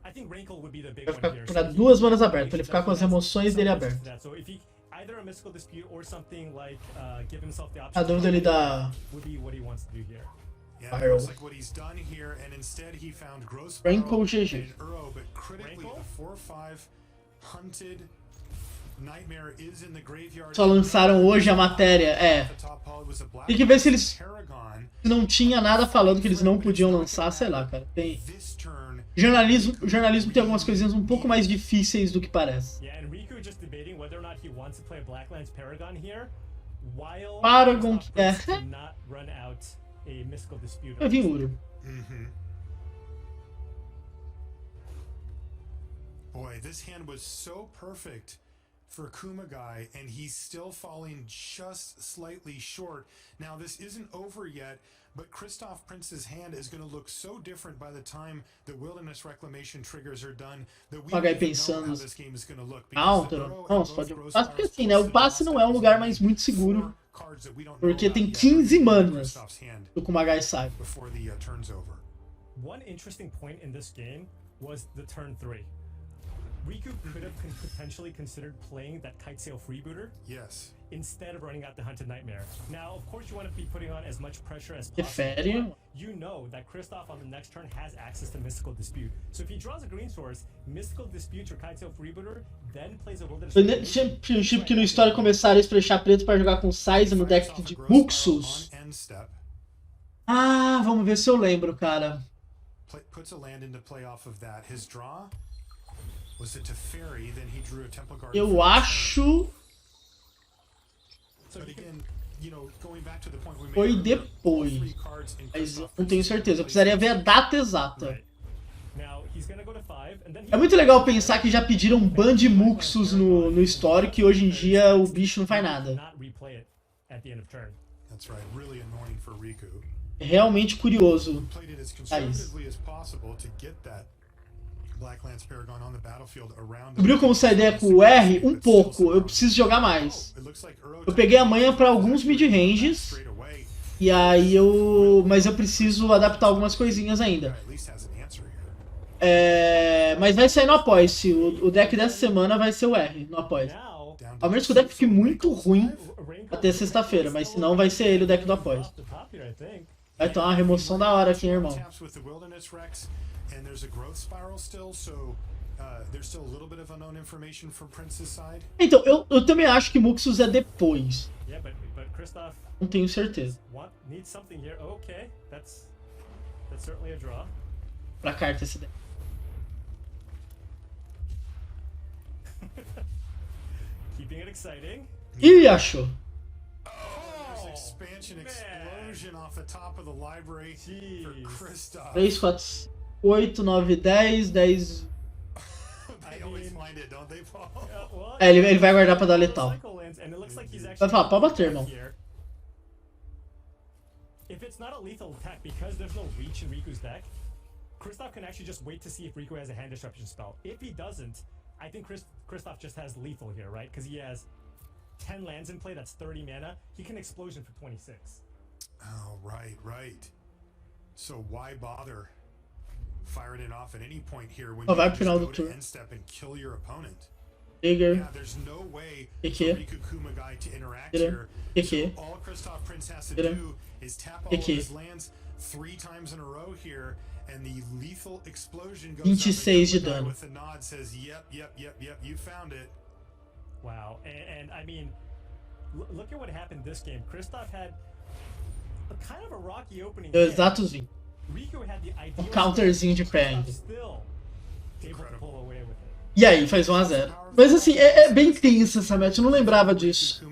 I think rankle would be the big Vai one ficar here. com 2 manas abertas, pra ele ficar com as emoções dele abertas. So if he either a mystical dispute or something like give himself the option. A dúvida ele dá would be what he wants to do here. Yeah, it looks like what he's done here, and instead he found growth spiral Raincoat GG. and Uro, but critically the 4/5 hunted nightmare is in the graveyard. Só lançaram hoje a matéria, é. Tem que ver se eles não tinha nada falando que eles não podiam lançar, sei lá, cara. Tem jornalismo tem algumas coisinhas um pouco mais difíceis do que parece. Yeah, and Riku just debating whether or not he wants to play a Blacklands Paragon here, while Paragon not run out a mystical dispute. Eu vi Uro. Boy, this hand was so perfect for Kumagai, and he's still falling just slightly short. Now, this isn't over yet, but Kristolf Prinz's hand is going to look so different by the time the Wilderness Reclamation triggers are done that we don't even know how this game is going to look. Counter. Nossa, pode... Porque assim, né? O passe não é um lugar mais muito seguro. Porque tem 15 manas do Kumagai sai. One interesting point in this game was the turn 3. Riku could have potentially considered playing that Kite Sail Freebooter. Yes. Instead of running out the Hunted Nightmare. Now, of course, you want to be putting on as much pressure as possible. You know that Kristolf on the next turn has access to Mystical Dispute. So if he draws a green source, Mystical Dispute or Kite Sail Freebooter, then plays a Wilderness. Championship que no história começaram a splashar preto para jogar com Size no deck de Muxus. Ah, vamos ver se eu lembro, cara. Puts a land into play off of that. His draw was it to Fairy, then he drew a Temple Guard. Eu acho. Foi depois. Mas não tenho certeza. Eu precisaria ver a data exata. É muito legal pensar que já pediram ban de Muxus no histórico e hoje em dia o bicho não faz nada. at the end of turn. That's right, really annoying for Riku. Realmente curioso. Played it as conservatively as possible to get that Black Lance Paragon on the battlefield around. Descobriu como sair ideia com o R? Um pouco. Eu preciso jogar mais. Eu peguei a manha para alguns mid-ranges. E aí mas eu preciso adaptar algumas coisinhas ainda. Mas vai sair no Apoia-se. O deck dessa semana vai ser o R, no Apoia-se. Ao menos que o deck fique muito ruim até sexta-feira, mas senão vai ser ele o deck do Apoia-se. Vai tomar uma remoção da hora aqui, hein, irmão. Então, eu também acho que Muxus é depois. Não tenho certeza. Pra carta esse deck. Ih, achou. Expansion explosion off the top of the library for Kristolf. 3, 4, 8, 9, 10, 10. They always find it, don't they, Paul? Ele vai guardar pra dar letal. Vai falar, pode bater, irmão. If it's not a lethal attack because there's no reach in Riku's deck, Kristolf can actually just wait to see if Riku has a hand disruption spell. If he doesn't, I think Kristolf just has lethal here, right? Because he has 10 lands in play, that's 30 mana. He can explosion for 26. Oh, right. So why bother firing it off at any point here when you can just go to end step and kill your opponent? Yeah, there's no way for Riku Kumagai to interact here. So all Kristolf Prinz has to do is tap all of his lands 3 times in a row here, and the lethal explosion goes 26 de dano. With a nod says, yep, you found it. Wow, and I mean, look at what happened this game. Kristolf had a kind of a rocky opening. Exatozinho. Riku had the ideal counterzinho de pé ainda. Still able to pull away with it. E aí, faz 1-0. Mas assim, é bem tensa essa match, eu não lembrava disso.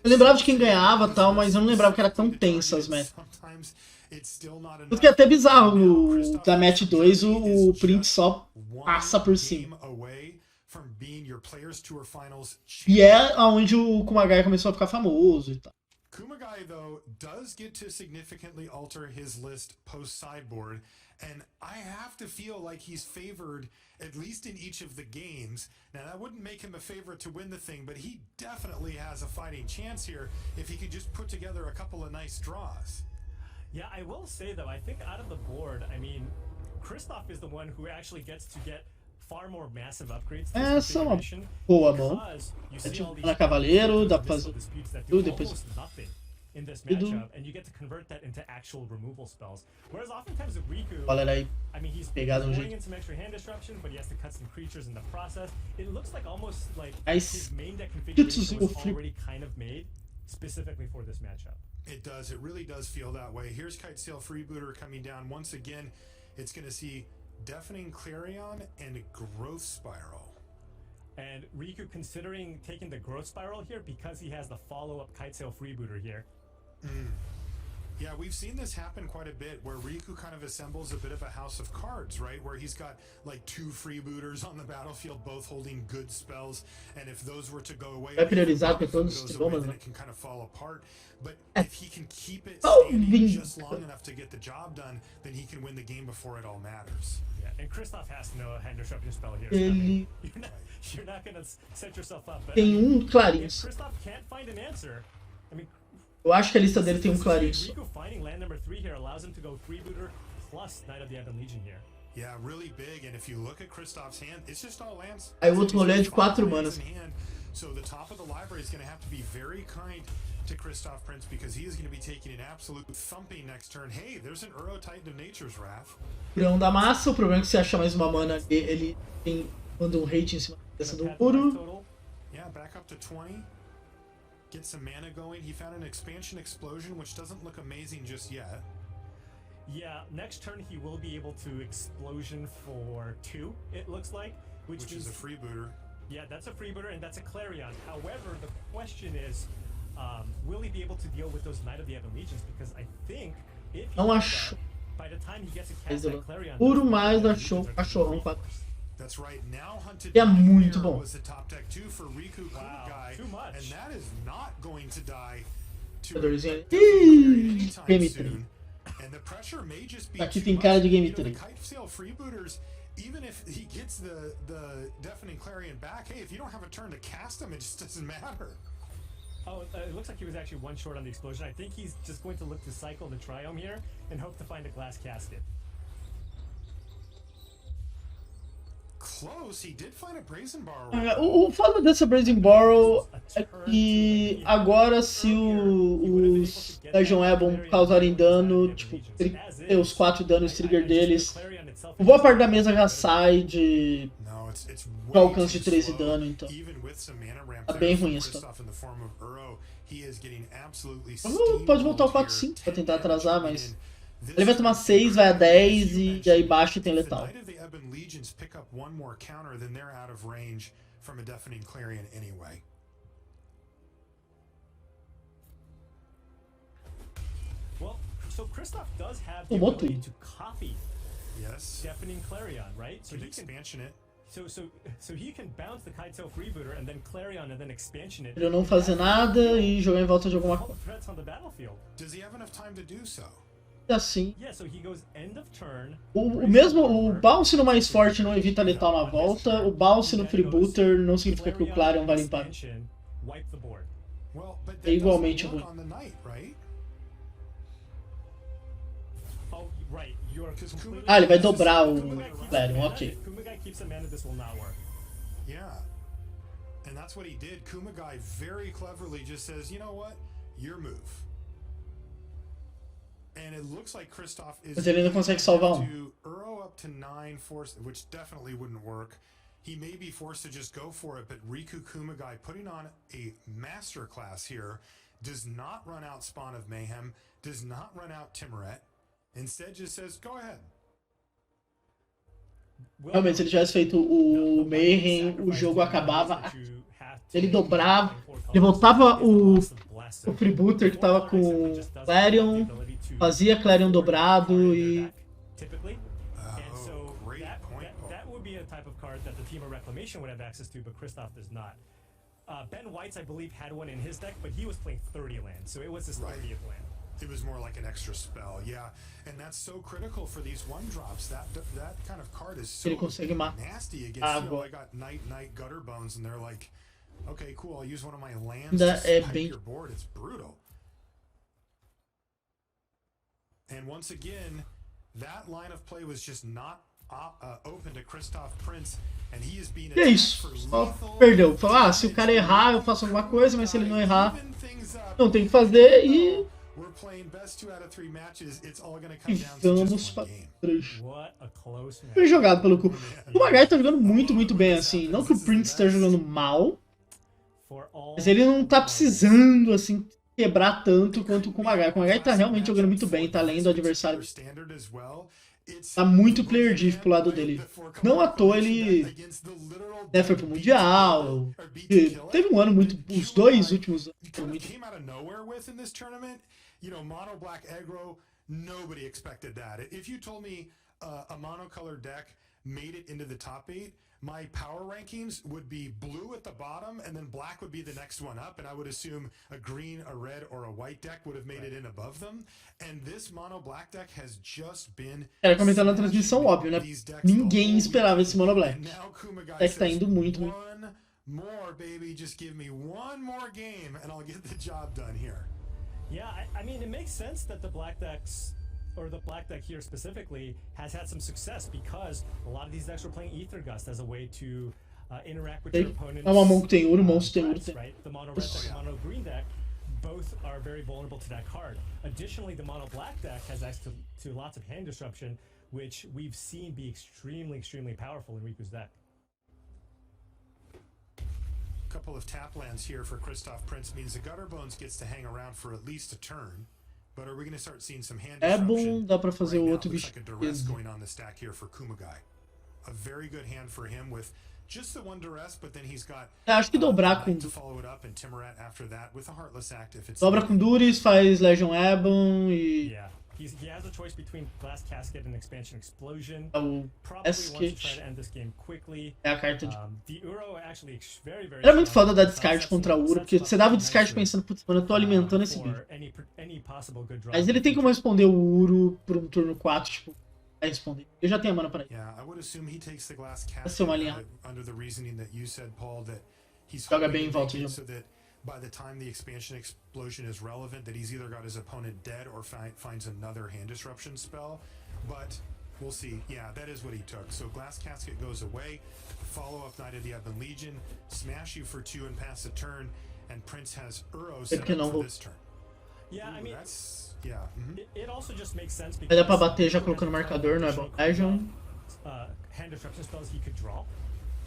Eu lembrava de quem ganhava e tal, mas eu não lembrava que era tão tensa as matches. Porque é até bizarro, da match 2 o Prinz só passa por cima. E é onde o Kumagai começou a ficar famoso e tal. Kumagai, though, does get to significantly alter his list post-sideboard, and I have to feel like he's favored, at least in each of the games. Now, that wouldn't make him a favorite to win the thing, but he definitely has a fighting chance here if he could just put together a couple of nice draws. Yeah, I will say, though, I think out of the board, I mean, Kristolf is the one who actually gets to get far more massive upgrades. Essa é uma boa mão. Na Cavaleiro, dá pra fazer tudo depois. In this matchup, and you get to convert that into actual removal spells. Whereas oftentimes with Riku, I mean, he's throwing in some extra hand disruption, but he has to cut some creatures in the process. It looks like almost like his main deck configuration was already kind of made specifically for this matchup. It does. It really does feel that way. Here's Kitesail Freebooter coming down. Once again, it's going to see Deafening Clarion and Growth Spiral. And Riku considering taking the Growth Spiral here because he has the follow-up Kitesail Freebooter here. Yeah, we've seen this happen quite a bit where Riku kind of assembles a bit of a house of cards, right? Where he's got like 2 freebooters on the battlefield, both holding good spells, and if those were to go away, vai priorizar com todos os then it can kind of fall apart. But if he can keep it standing just long enough to get the job done, then he can win the game before it all matters. Yeah, and Kristolf has to know a hand disruption spell here. You're not going to set yourself up. But tem clarinho. If Kristolf can't find an answer, I mean, eu acho que a lista dele tem clarinho. Riku finding land number 3 here allows him to go freebooter plus Knight of the Ebon Legion here. Yeah, really big. And if you look at Kristolf's hand, it's just all lands. Aí o outro rolê é de 4 manas. So the top of the library is going to have to be very kind to Kristolf Prinz because he is going to be taking an absolute thumping next turn. Hey, there's an Uro Titan of Nature's Wrath. Leão da massa, o problema é que se achar mais uma mana, ele manda um hate em cima dessa do muro. Yeah, back up to 20. Get some mana going. He found an expansion explosion, which doesn't look amazing just yet. Yeah, next turn he will be able to explosion for 2, it looks like. Which is a freebooter. Yeah, that's a freebooter and that's a Clarion. However, the question is, will he be able to deal with those Knight of the Ebon Legions? Because I think if he does that, by the time he gets to cast that Clarion... Puro mais achou cachorrão pra... That's right. Now Hunted é muito bom. Was the top deck too for Riku Kumagai, too much. And that is not going to die Jogadorzinho ali. Definitely Ih, anytime Game soon. 3. And the pressure may just be Aqui too tem much. cara de Game You know, 3. the kite sail freebooters, even if he gets the deafening clarion back, hey, if you don't have a turn to cast him, it just doesn't matter. Oh, it looks like he was actually one short on the explosion. I think he's just going to look to cycle the Triome here and hope to find a glass casket. Close, he did find a brazen bar. O foda dessa Brazen Borrow é que agora se os Legion Ebon causarem dano, tipo, os 4 danos trigger deles, boa parte da mesa já sai de alcance de 13 dano, então tá bem ruim isso. Pode voltar ao 4-5 pra tentar atrasar, mas ele vai tomar 6, vai a 10 e aí baixo tem letal. Well, so Kristolf does have the Tomou ability tudo. to copy Deafening Clarion, right? So Can he can expansion it. so he can bounce the Kitesail Freebooter and then Clarion and then expansion it. Ele não fazer nada e jogar em volta de alguma All the coisa. threats on the battlefield. Does he have enough time to do so? Assim, Yeah, so he goes end of turn. o bounce no mais forte não evita letal na volta, o bounce no freebooter não significa que o Clarion vai limpar. Expansion, wipe the board. Well, but É that igualmente doesn't work ruim. on the knight, right? Oh, right. You're completely... Ah, ele vai dobrar o Kumagai keeps Clarion, a mana. ok. If Kumagai keeps a mana, this will not work. Yeah. And that's what he did. Kumagai very cleverly just says, you know what? Your move. And it looks like Kristolf is Mas ele ainda consegue salvar um. to Uro up to 9 force, which definitely wouldn't work. He may be forced to just go for it, but Riku Kumagai putting on a master class here does not run out Spawn of Mayhem, does not run out Timoret. Instead just says, go ahead. Realmente, se ele tivesse feito o Mayhem, o jogo acabava. Ele dobrava, ele voltava o freebooter que tava com Clarion, fazia Clarion dobrado e... That would be a type of card that the team of Reclamation would have access to, but Kristolf does not. Ben White's, I believe, had one in his deck, but he was playing 30 lands, so it was his 30th land. It was more like an extra spell, yeah. And that's so critical for these one drops. That kind of card is so Ele consegue matar. nasty against, you know, I got Night Gutter Bones, and they're like, okay, cool, I'll use one of my lands Ainda to é snipe bem... your board. It's brutal. And once again, that line of play was just not open to Kristolf Prinz, and he is being E é isso, só perdeu. Falou, se o cara errar eu faço alguma coisa, mas se ele não errar, não tem que fazer e... vamos para 3. Foi jogado pelo Ku. O Kumagai tá jogando muito bem, assim. Não que o Prinz esteja jogando mal, mas ele não tá precisando, assim, quebrar tanto quanto o Kumagai. O Kumagai tá realmente jogando muito bem, tá lendo o adversário. Tá muito player diff pro lado dele. Não à toa ele foi pro Mundial. Teve um ano muito... Os 2 últimos anos foram muito... You know, mono black aggro, nobody expected that. If you told me a monocolored deck made it into the top 8, my power rankings would be blue at the bottom and then black would be the next one up, and I would assume a green, a red, or a white deck would have made it in above them. And this mono black deck has just been... Era comentando na transmissão, óbvio, né? Ninguém esperava esse mono black. O deck tá indo muito. One more, baby, just give me one more game and I'll get the job done here. Yeah, I mean, it makes sense that the black decks, or the black deck here specifically, has had some success because a lot of these decks were playing Ether Gust as a way to interact with your opponent's É uma mão que tem ouro, monstro tem ouro. threats, right? The mono red deck and mono green deck both are very vulnerable to that card. Additionally, the mono black deck has access to lots of hand disruption, which we've seen be extremely powerful in Riku's deck. Couple of tap lands here for Kristolf Prinz means the Gutter Bones gets to hang around for at least a turn. But are we going to start seeing some hand É disruption? bom, dá pra fazer Right o now, outro looks bicho. like a duress going on the stack here for Kumagai. A very good hand for him with just the one duress, but then he's got Acho que dobrar com... to follow it up and Timoret after that with a Heartless Act if it's Dobra com Duris, faz Legion Ebon e... Yeah. he has a choice between Glass Casket and Expansion Explosion. O Probably wants to try Casket to end this game quickly. é a carta de... The Uro actually very, very Era muito strong. foda dar descarte contra o Uro, porque você dava o descarte pensando, putz, mano, eu tô alimentando esse bicho. Any possible good draw. Mas ele tem como responder o Uro por um turno 4, tipo, vai responder. Eu já tenho a mana pra isso. Yeah, I would assume he takes the glass Vai ser uma casket linha. under the reasoning that you said, Paul, that he's Joga hoping bem em to volta make de it so that by the time the expansion explosion is relevant, that he's either got his opponent dead or finds another hand disruption spell. But we'll see. Yeah, that is what he took. So glass casket goes away. Follow up Knight of the Ebon Legion. Smash you for 2 and pass the turn. And Prince has Uro set up for this turn. Yeah, I mean, that's yeah. It also just makes sense Vai because dar pra bater já colocando marcador no Ebon Legion. Hand disruption spells he could draw.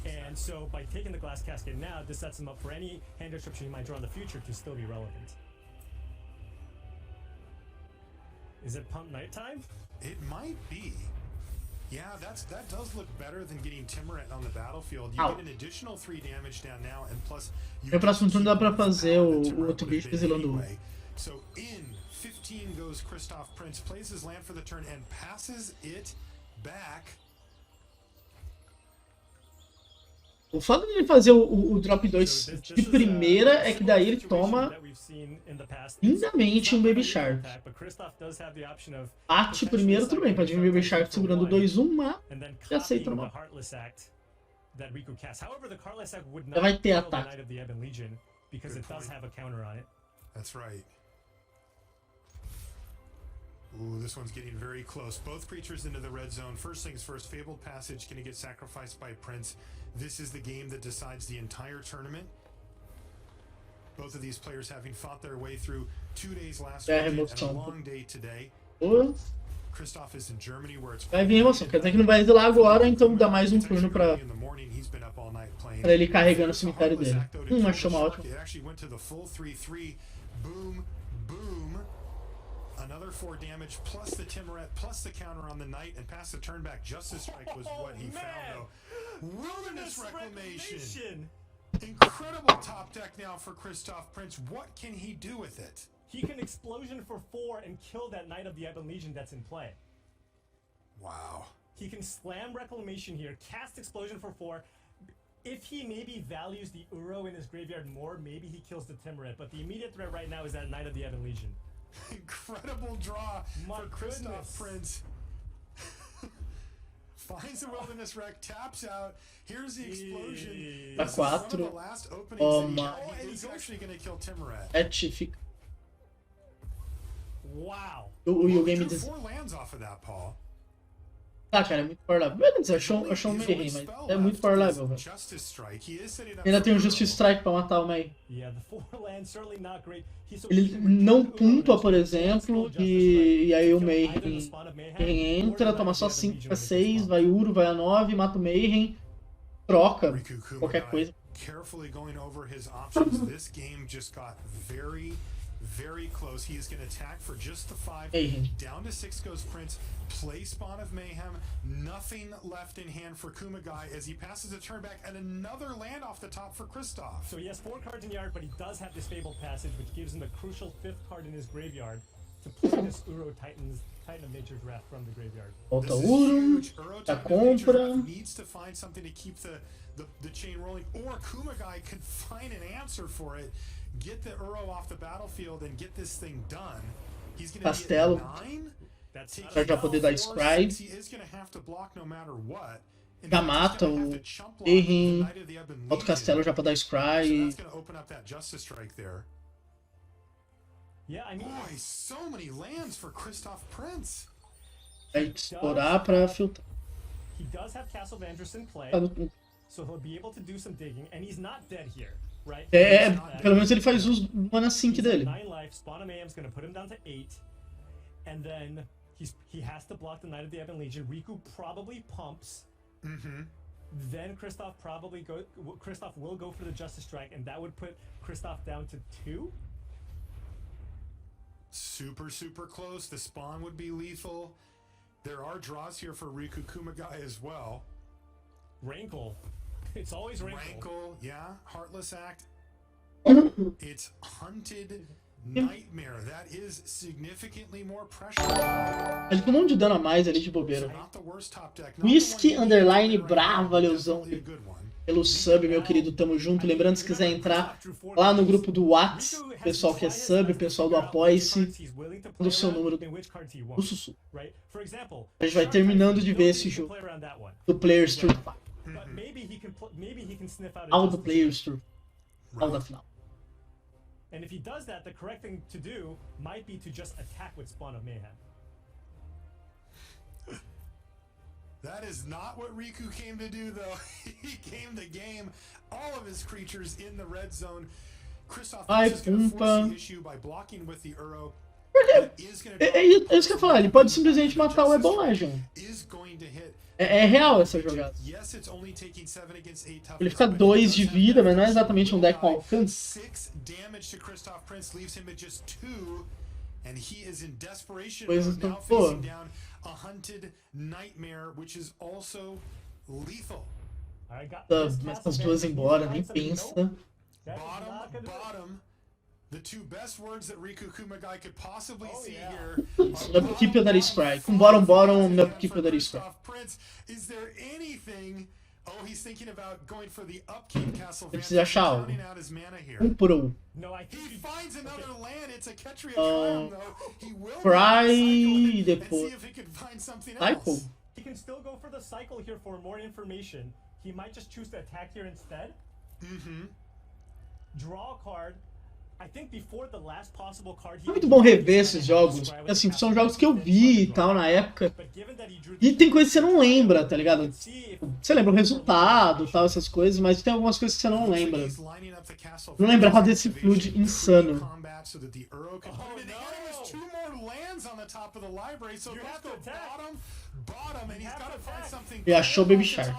And so by taking the Glass Casket now, this sets him up for any hand disruption he might draw in the future to still be relevant. Is it pump nighttime? It might be. Yeah, that does look better than getting Timoret on the battlefield. You get an additional 3 damage down now, and plus you No próximo turno dá pra fazer o Timoret outro would bicho have been exilando o... anyway. So in 15 goes Kristolf. Prince plays his land for the turn and passes it back. O fato de ele fazer o drop 2 de primeira é que daí ele toma lindamente um Baby Shark. Bate primeiro, tudo bem, pode vir um Baby Shark segurando 2-1, mas já aceita normal. Já vai ter ataque. That's right. Ooh, this one's getting very close. Both creatures into the red zone. First things first, Fabled Passage gonna get sacrificed by Prince. This is the game that decides the entire tournament. Both of these players having fought their way through 2 days last weekend and a long day today. Kristolf is in Germany where it's vai vir emoção, quer dizer que não vai exilar agora, então dá mais um turno pra ele carregando o cemitério dele. Achou uma ótima. It actually went to the full 3-3. Boom, boom. Another 4 damage, plus the Timoret, plus the counter on the Knight, and pass the turn back. Justice Strike was what he found, though. Wilderness Reclamation! Incredible top deck now for Kristolf. Prince. What can he do with it? He can Explosion for 4 and kill that Knight of the Ebon Legion that's in play. Wow. He can slam Reclamation here, cast Explosion for 4. If he maybe values the Uro in his graveyard more, maybe he kills the Timoret, but the immediate threat right now is that Knight of the Ebon Legion. Incredible draw for Kristolf. Prince. Finds the Wilderness Wreck, taps out. Here's the explosion. Tá 4. He's actually going to kill Timoret. Fica. Wow. O game diz... 4 lands off of that, Paul. Tá, cara, é muito power level. Beleza, achou um Mayhem, mas é muito power level, velho. Ainda tem o Justice Strike pra matar o May. Ele não pontua, por exemplo, e aí o Mayhem entra, toma só 5, fica 6, vai Uro, vai a 9, mata o Mayhem, troca qualquer coisa. Carefully going over his options. This game just got very close. He is going to attack for just the 5. Down to 6 goes Prince. Play Spawn of Mayhem. Nothing left in hand for Kumagai as he passes a turn back and another land off the top for Kristolf. So he has 4 cards in yard, but he does have this Fabled Passage, which gives him the crucial 5th card in his graveyard to play this Uro Titan of Nature's Wrath from the graveyard. Volta Uro, a compra. Needs to find something to keep the chain rolling, or Kumagai could find an answer for it. Get the Uro off the battlefield and get this thing done. He's going to get 9. Pra já poder dar Scry. He is going to have to block no matter what. Já mata o Mayhem. Outro castelo já pra dar Scry. So that's going to open up that Justice Strike there. Yeah, I mean, boy, so many lands for Kristolf Prince. Vai explorar pra filtrar. He does have Castle of Andrus in play, so he'll be able to do some digging, and he's not dead here. Right? Pelo menos ele faz uso do mana sync dele. 9 life, Spawn of Mayhem's gonna put him down to 8, and then he has to block the Knight of the Ebon Legion. Riku probably pumps. Then Kristolf will go for the Justice Strike, and that would put Kristolf down to 2. Super close. The Spawn would be lethal. There are draws here for Riku Kumagai as well. Rankle. It's always Rankle. Rankle, yeah. Heartless Act. It's hunted Nightmare. That is significantly more pressure. Ele com um monte de dano a mais ali de bobeira. Not the worst top deck. Whisky Underline Bravo, valeuzão. Pelo sub, meu querido, tamo junto. Lembrando, se quiser entrar lá no grupo do Whats, pessoal que é sub, pessoal do Apoia-se, manda o seu número do Sussu. A gente vai terminando de ver esse jogo do Players Tour. All the Players Tour. All da final. And if he does that, the correct thing to do might be to just attack with Spawn of Mayhem. That is not what Riku came to do, though. He came to game all of his creatures in the red zone. Kristolf is going to force the issue by blocking with the Uro. É isso que eu ia falar, ele pode simplesmente matar o Ebolation. É real essa jogada. Ele fica 2 de vida, mas não é exatamente um deck com alcance. Coisas tão boas. Meta as duas embora, nem pensa. Bottom. The two best words that Riku Kumagai could possibly see here. Isso, no upkeep eu daria Scry. Com bottom, no upkeep eu daria Scry. Is there anything? Oh, he's thinking about going for the upkeep castle. Ele precisa achar algo. Por um. He finds another land. It's a Ketria Triumph, though. He will Fry depois. Cycle. He can still go for the cycle here for more information. He might just choose to attack here instead. Draw a card. É muito bom rever esses jogos. Assim, são jogos que eu vi e tal na época. E tem coisas que você não lembra, tá ligado? Você lembra o resultado, tal, essas coisas, mas tem algumas coisas que você não lembra. Não lembrava desse flood insano. E achou o Baby Shark.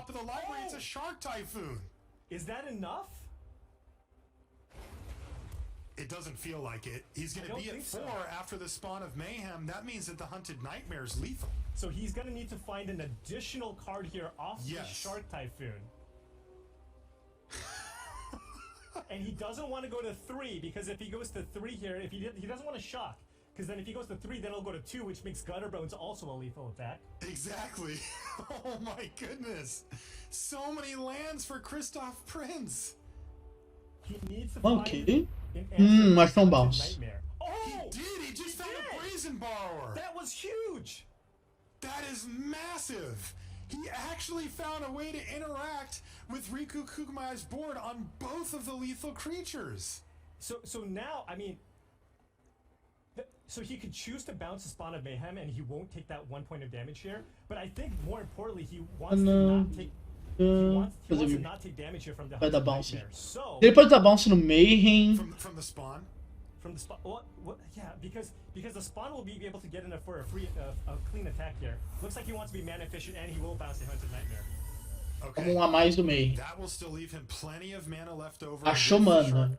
It doesn't feel like it. He's going to be at 4 after the Spawn of Mayhem. That means that the Hunted Nightmare is lethal. So he's going to need to find an additional card here off the Shark Typhoon. And he doesn't want to go to 3, because if he goes to 3 here, if he doesn't want to shock. Because then if he goes to 3, then he'll go to 2, which makes Gutterbones also a lethal attack. Exactly. Oh my goodness. So many lands for Kristolf Prinz. He needs to find... Mas não bounce. Oh, he did! He just found a Brazen Borrower! That was huge! That is massive! He actually found a way to interact with Riku Kumagai's board on both of the lethal creatures. So now, I mean... So he could choose to bounce the Spawn of Mayhem and he won't take that 1 point of damage here. But I think more importantly, he wants to not take... Vai dar bounce. Ele pode dar bounce no Mayhem. From the spawn? From the spawn. What? Yeah, because the spawn will be able to get in for a free, a clean attack here. Looks like he wants to be mana efficient and he will bounce the Hunted Nightmare. Como a mais do Mayhem. Achou mana.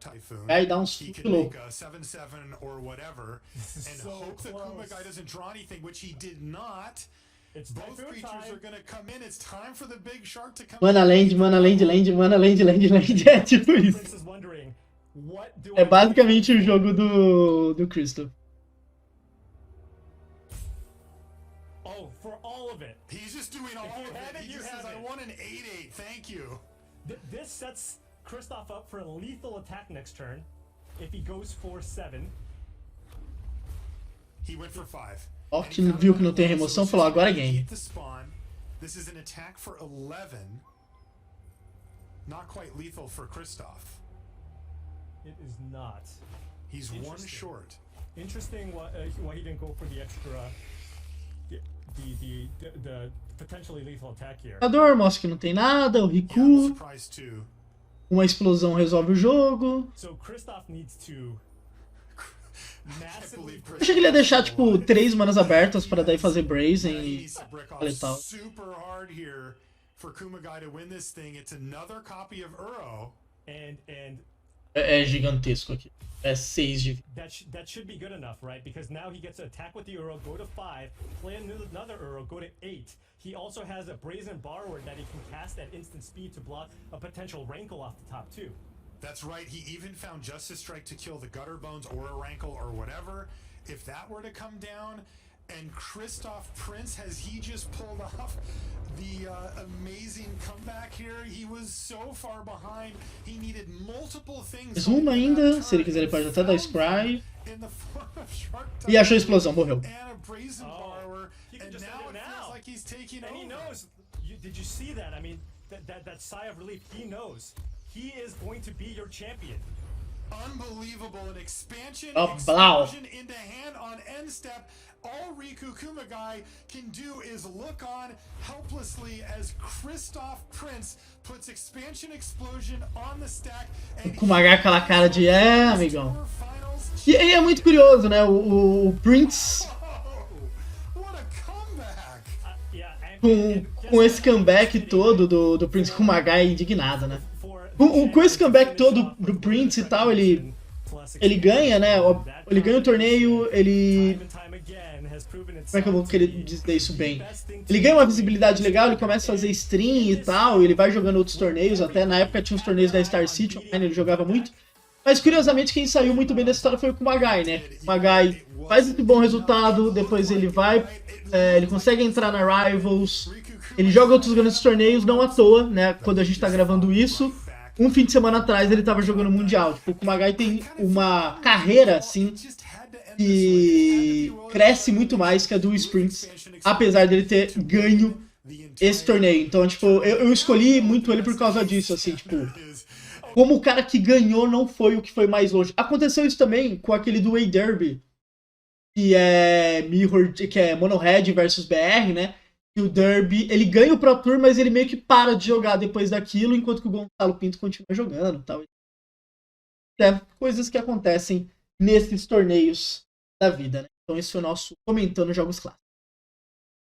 Aí dá um super louco. 7/7 or whatever, and hope that Kumagai doesn't draw anything, which he did not. Both creatures are gonna come in. It's time for the big shark to come in. Mana land. É tipo isso. É basicamente o jogo do Kristolf. Oh, for all of it. He's just doing all of it. He just says, I want an 8/8. Thank you. This sets Kristolf up for a lethal attack next turn. If he goes for 7. He went for 5. Ó, que viu que não tem remoção, falou, agora é game. This is an attack for 11. Not quite lethal for Kristolf. It is not. He's 1 short. Interesting why he didn't go for the extra, the potentially lethal attack here. Mostra que não tem nada, o Riku. Uma explosão resolve o jogo. So Kristolf needs to Eu achei que ele ia deixar, tipo, 3 manas abertas pra daí fazer Brazen e tal. É gigantesco aqui. É 6 de vida. That should be good enough, right? Because now he gets to attack with the Uro, go to 5, play another Uro, go to 8. He also has a Brazen Borrower that he can cast at instant speed to block a potential Rankle off the top too. That's right. He even found Justice Strike to kill the Gutter Bones or a Rankle or whatever. If that were to come down, and Kristolf Prinz, has he just pulled off the amazing comeback here? He was so far behind. He needed multiple things. Uma ainda, se ele quiser ele pode até dar Scry. E achou a explosão, morreu. And he knows. Did you see that? I mean, that sigh of relief. He knows. He is going to be your champion. Unbelievable. An expansion explosion into hand on end step. All Riku Kumagai can do is look on helplessly as Kristolf Prinz puts expansion explosion on the stack. O Kumagai aquela cara de amigão. E é muito curioso, né? O Prinz com esse comeback todo do Prinz Kumagai indignado, né? Com esse comeback todo do Prinz e tal, ele ganha, né? Ele ganha o torneio, ele... Como é que eu vou querer dizer isso bem? Ele ganha uma visibilidade legal, ele começa a fazer stream e tal, ele vai jogando outros torneios, até na época tinha uns torneios da Star City Online, ele jogava muito. Mas curiosamente quem saiu muito bem dessa história foi o Kumagai, né? O Kumagai faz esse bom resultado, depois ele vai, ele consegue entrar na Rivals, ele joga outros grandes torneios, não à toa, né? Quando a gente tá gravando isso, um fim de semana atrás ele tava jogando Mundial. Tipo, o Kumagai tem uma carreira, assim, que cresce muito mais que a do Sprint, apesar dele ter ganho esse torneio. Então, tipo, eu escolhi muito ele por causa disso, assim, tipo... Como o cara que ganhou não foi o que foi mais longe. Aconteceu isso também com aquele do Way Derby, que é Mono Red versus BR, né? E o Derby, ele ganha o Pro Tour, mas ele meio que para de jogar depois daquilo, enquanto que o Gonçalo Pinto continua jogando, tal. Coisas que acontecem nesses torneios da vida, né? Então esse foi o nosso Comentando Jogos Clássicos.